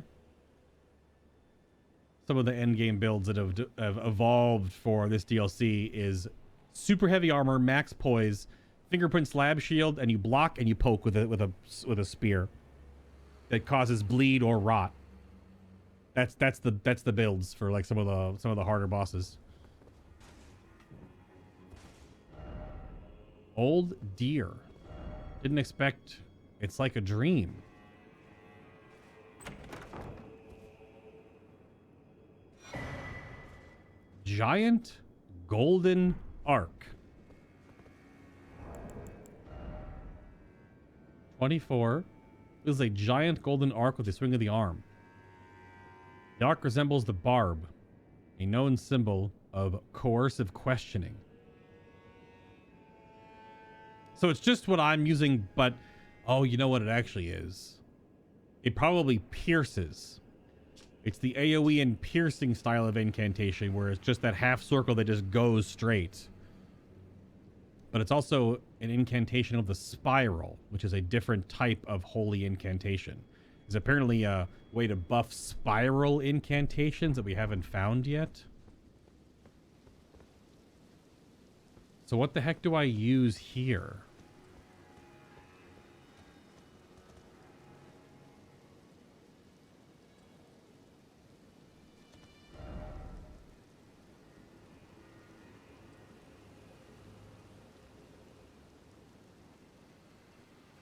Some of the endgame builds that have evolved for this DLC is super heavy armor, max poise, fingerprint slab shield, and you block and you poke with a spear that causes bleed or rot. That's the builds for like some of the harder bosses. Old deer. Didn't expect It's like a dream. Giant golden arc. 24. It is a giant golden arc with a swing of the arm. The arc resembles the barb, a known symbol of coercive questioning. So it's just what I'm using, but oh, you know what it actually is? It probably pierces. It's the AoE and piercing style of incantation, where it's just that half circle that just goes straight. But it's also an incantation of the spiral, which is a different type of holy incantation. There's apparently a way to buff spiral incantations that we haven't found yet. So what the heck do I use here?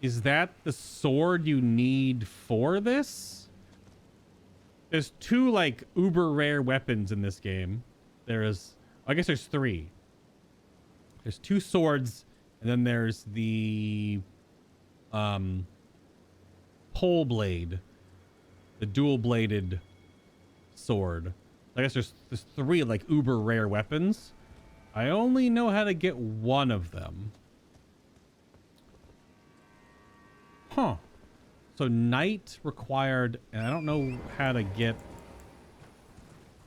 Is that the sword you need for this? There's two, like, uber rare weapons in this game. There's... I guess there's three. There's two swords, and then there's the... pole blade. The dual-bladed sword. I guess there's three, like, uber rare weapons. I only know how to get one of them. Huh. So knight required, and I don't know how to get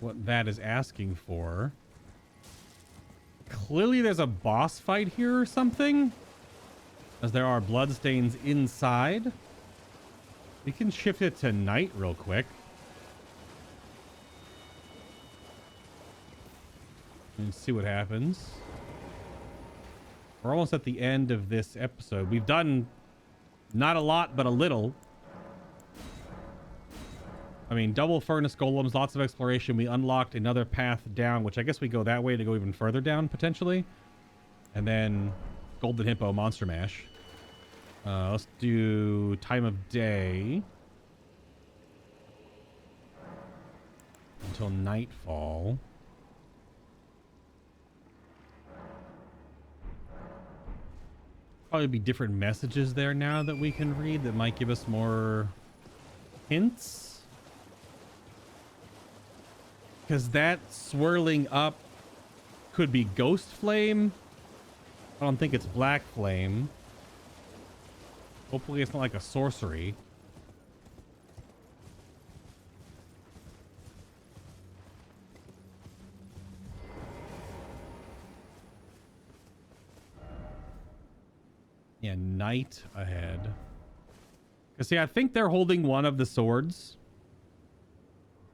what that is asking for. Clearly there's a boss fight here or something, as there are bloodstains inside. We can shift it to knight real quick. And see what happens. We're almost at the end of this episode. We've done... not a lot, but a little. I mean, double furnace golems, lots of exploration. We unlocked another path down, which I guess we go that way to go even further down, potentially. And then golden hippo monster mash. Let's do time of day. Until nightfall. Probably be different messages there now that we can read that might give us more hints. Because that swirling up could be ghost flame. I don't think it's black flame. Hopefully it's not like a sorcery. Yeah, knight ahead. Because, see, I think they're holding one of the swords.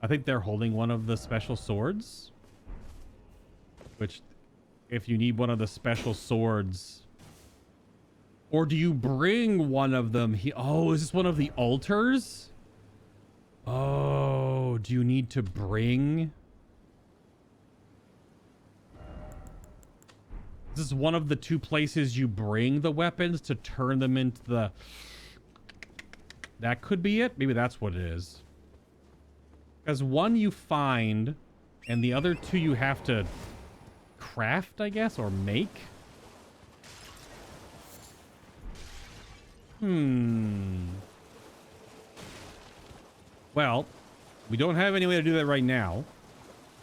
I think they're holding one of the special swords. Which, if you need one of the special swords... Or do you bring one of them? Oh, is this one of the altars? Oh, do you need to bring... This is one of the two places you bring the weapons to turn them into the... That could be it? Maybe that's what it is. Because one you find, and the other two you have to craft, I guess, or make? Well, we don't have any way to do that right now,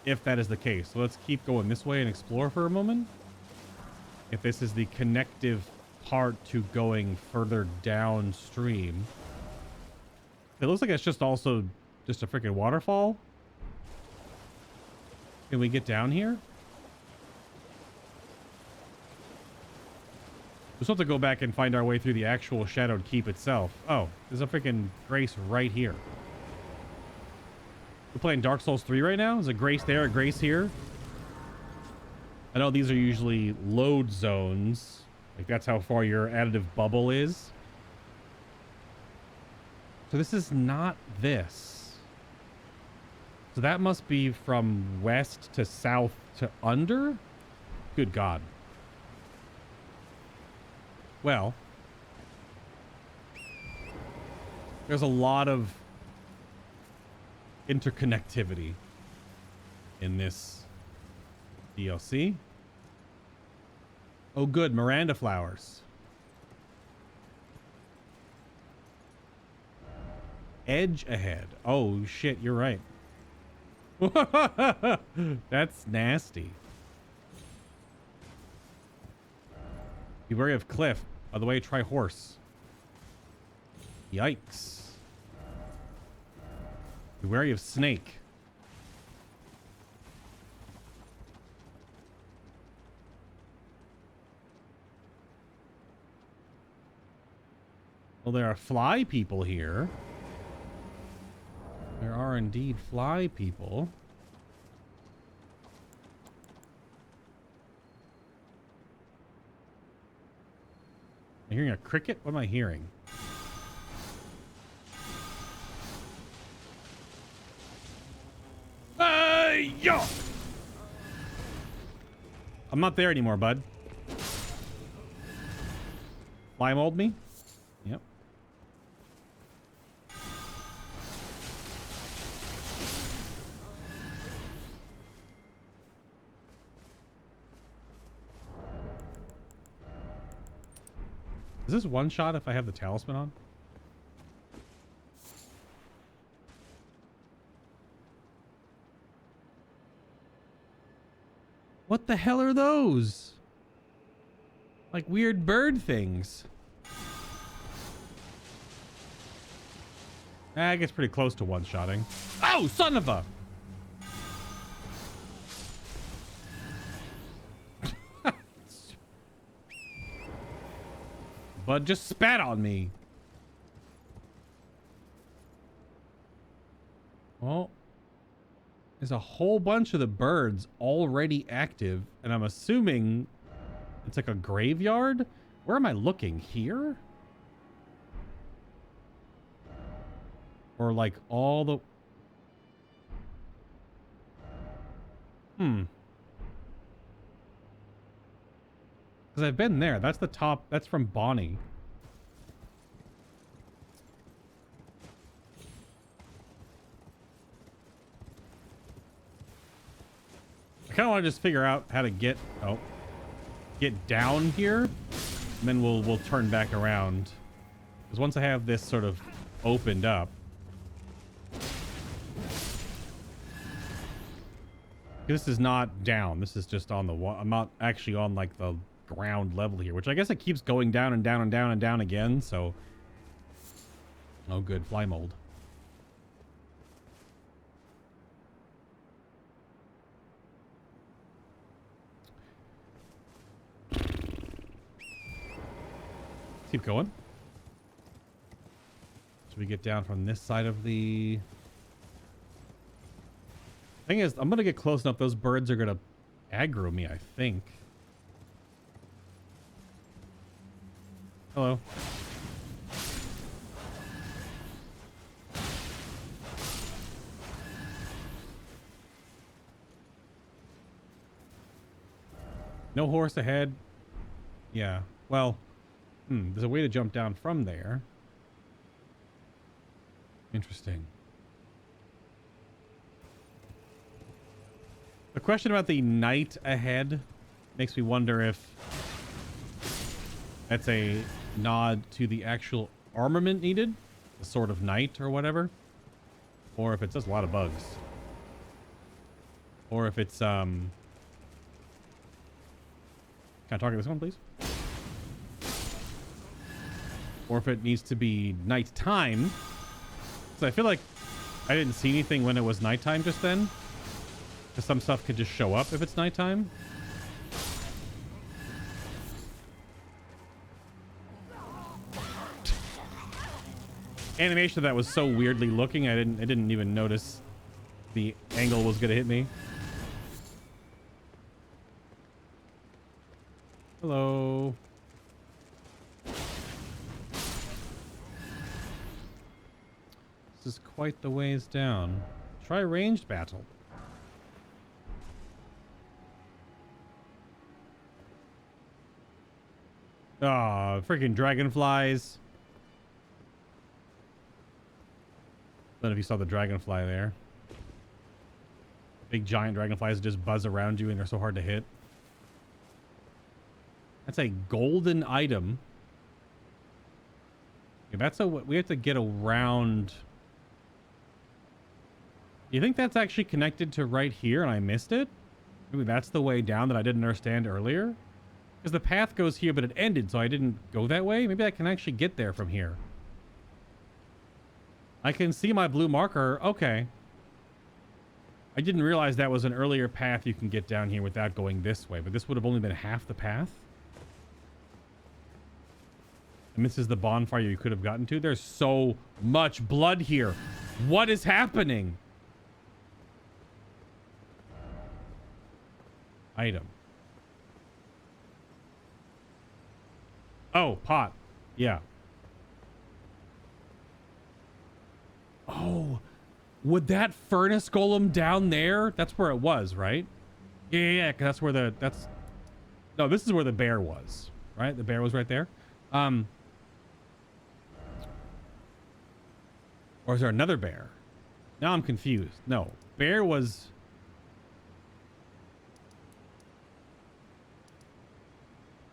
if that is the case. So let's keep going this way and explore for a moment. If this is the connective part to going further downstream. It looks like it's just also just a freaking waterfall. Can we get down here? We'll still have to go back and find our way through the actual Shadowed Keep itself. Oh, there's a freaking Grace right here. We're playing Dark Souls 3 right now? There's a Grace there, a Grace here. I know these are usually load zones. Like, that's how far your additive bubble is. So this is not this. So that must be from west to south to under? Good God. There's a lot of interconnectivity in this DLC. Oh, good. Miranda flowers. Edge ahead. Oh, shit. You're right. That's nasty. Be wary of cliff. By the way, try horse. Yikes. Be wary of snake. Well, there are fly people here. There are indeed fly people. Am I hearing a cricket? What am I hearing? Hey, yo! I'm not there anymore, bud. Fly mold me? Yep. Is this one shot if I have the talisman on? What the hell are those? Like weird bird things. I guess pretty close to one-shotting. Oh, son of a! Bud just spat on me. Well, there's a whole bunch of the birds already active, and I'm assuming it's like a graveyard. Where am I looking? Here? Or like all the... Because I've been there. That's the top. That's from Bonnie. I kind of want to just figure out how to get down here, and then we'll turn back around. Because once I have this sort of opened up, this is not down. This is just on the wall. I'm not actually on like the ground level here, which I guess it keeps going down and down and down and down again. So, oh, good. Fly mold. Keep going. So we get down from this side of the... Thing is, I'm gonna get close enough. Those birds are gonna aggro me, I think. Hello. No horse ahead. Yeah. Well, there's a way to jump down from there. Interesting. The question about the knight ahead makes me wonder if that's a nod to the actual armament needed, the sword of knight or whatever, or if it's just a lot of bugs, or if it's can I talk to this one, please? Or if it needs to be nighttime. So I feel like I didn't see anything when it was nighttime just then. Because some stuff could just show up if it's nighttime. Animation of that was so weirdly looking. I didn't even notice the angle was gonna hit me. Hello. This is quite the ways down. Try ranged battle. Ah, freaking dragonflies. don't know if you saw the dragonfly there. Big giant dragonflies just buzz around you and they're so hard to hit. That's a golden item. Okay, that's a... We have to get around... You think that's actually connected to right here and I missed it? Maybe that's the way down that I didn't understand earlier? Because the path goes here, but it ended, so I didn't go that way. Maybe I can actually get there from here. I can see my blue marker. Okay. I didn't realize that was an earlier path you can get down here without going this way, but this would have only been half the path. And this is the bonfire you could have gotten to. There's so much blood here. What is happening? Item. Oh, pot. Yeah. Oh, would that furnace golem down there? That's where it was, right? Yeah, 'cause that's where the... No, this is where the bear was, right? The bear was right there. Or is there another bear? Now I'm confused. No, bear was...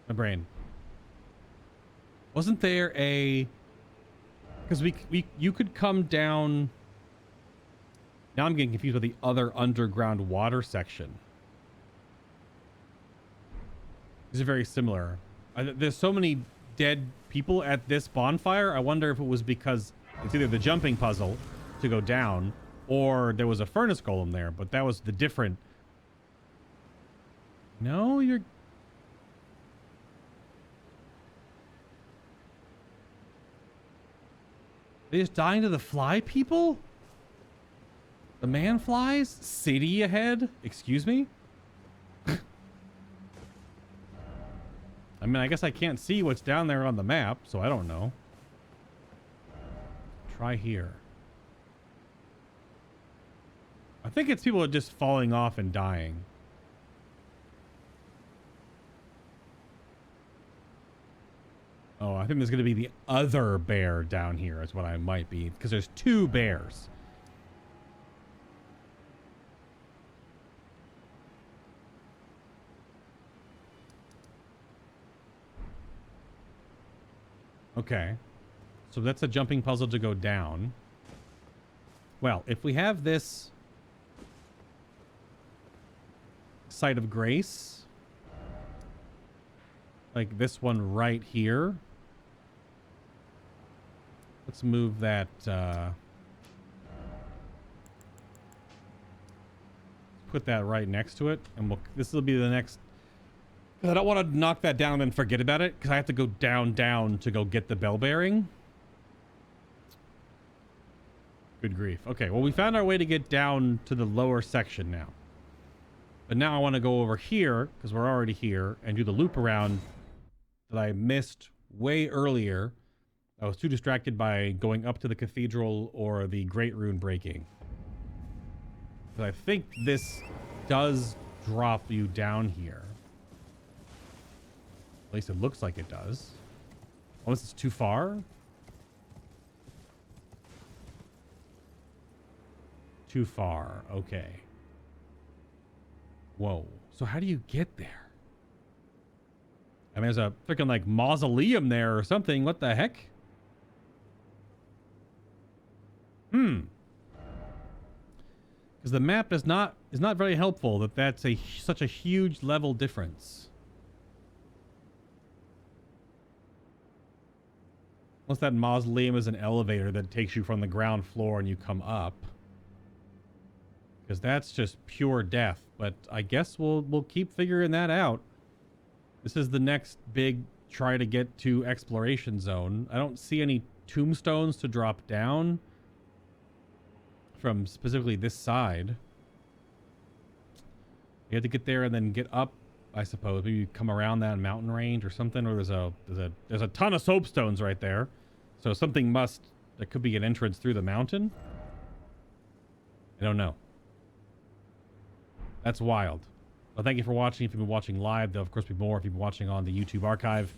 My brain. Wasn't there a... Because you could come down... Now I'm getting confused with the other underground water section. These are very similar. There's so many dead people at this bonfire. I wonder if it was because it's either the jumping puzzle to go down or there was a furnace golem there, but that was the different... No, you're... They just dying to the fly people? The man flies? City ahead? Excuse me? I mean, I guess I can't see what's down there on the map, so I don't know. Try here. I think it's people just falling off and dying. Oh, I think there's going to be the other bear down here is what I might be. Because there's two bears. Okay. So that's a jumping puzzle to go down. Well, if we have this site of grace, like this one right here, let's move that put that right next to it, and this will be the next. Because I don't want to knock that down and then forget about it, because I have to go down to go get the bell bearing. Good grief. Okay, well, we found our way to get down to the lower section now. But now I want to go over here, because we're already here, and do the loop around that I missed way earlier. I was too distracted by going up to the cathedral or the great rune breaking. But I think this does drop you down here. At least it looks like it does. Unless it's too far. Too far. Okay. Whoa. So how do you get there? I mean, there's a freaking like mausoleum there or something. What the heck? Because the map is not very helpful that that's such a huge level difference. Unless that mausoleum is an elevator that takes you from the ground floor and you come up. Because that's just pure death. But I guess we'll keep figuring that out. This is the next big try to get to exploration zone. I don't see any tombstones to drop down from specifically this side. You have to get there and then get up, I suppose. Maybe you come around that mountain range or something, or there's a ton of soapstones right there. So something there could be an entrance through the mountain. I don't know. That's wild. Well, thank you for watching. If you've been watching live, there'll of course be more if you've been watching on the YouTube archive.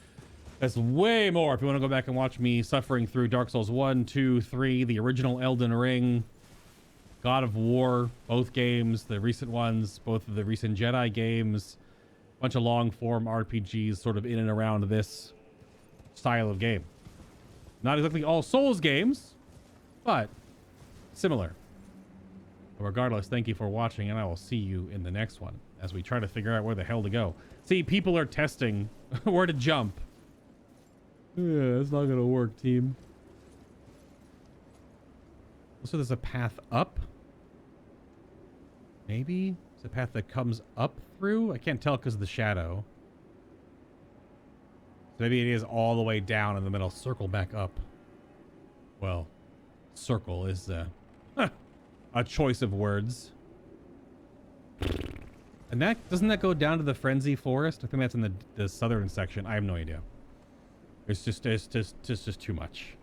That's way more if you want to go back and watch me suffering through Dark Souls 1, 2, 3, the original Elden Ring, God of War, both games, the recent ones, both of the recent Jedi games, bunch of long form RPGs sort of in and around this style of game. Not exactly all Souls games, but similar. Regardless, thank you for watching, and I will see you in the next one as we try to figure out where the hell to go. See, people are testing where to jump. Yeah, it's not gonna work, team. So there's a path up? Maybe? It's a path that comes up through? I can't tell because of the shadow. So maybe it is all the way down in the middle. Circle back up. Well, circle is a choice of words. And that doesn't that go down to the Frenzy Forest? I think that's in the southern section. I have no idea. It's just too much.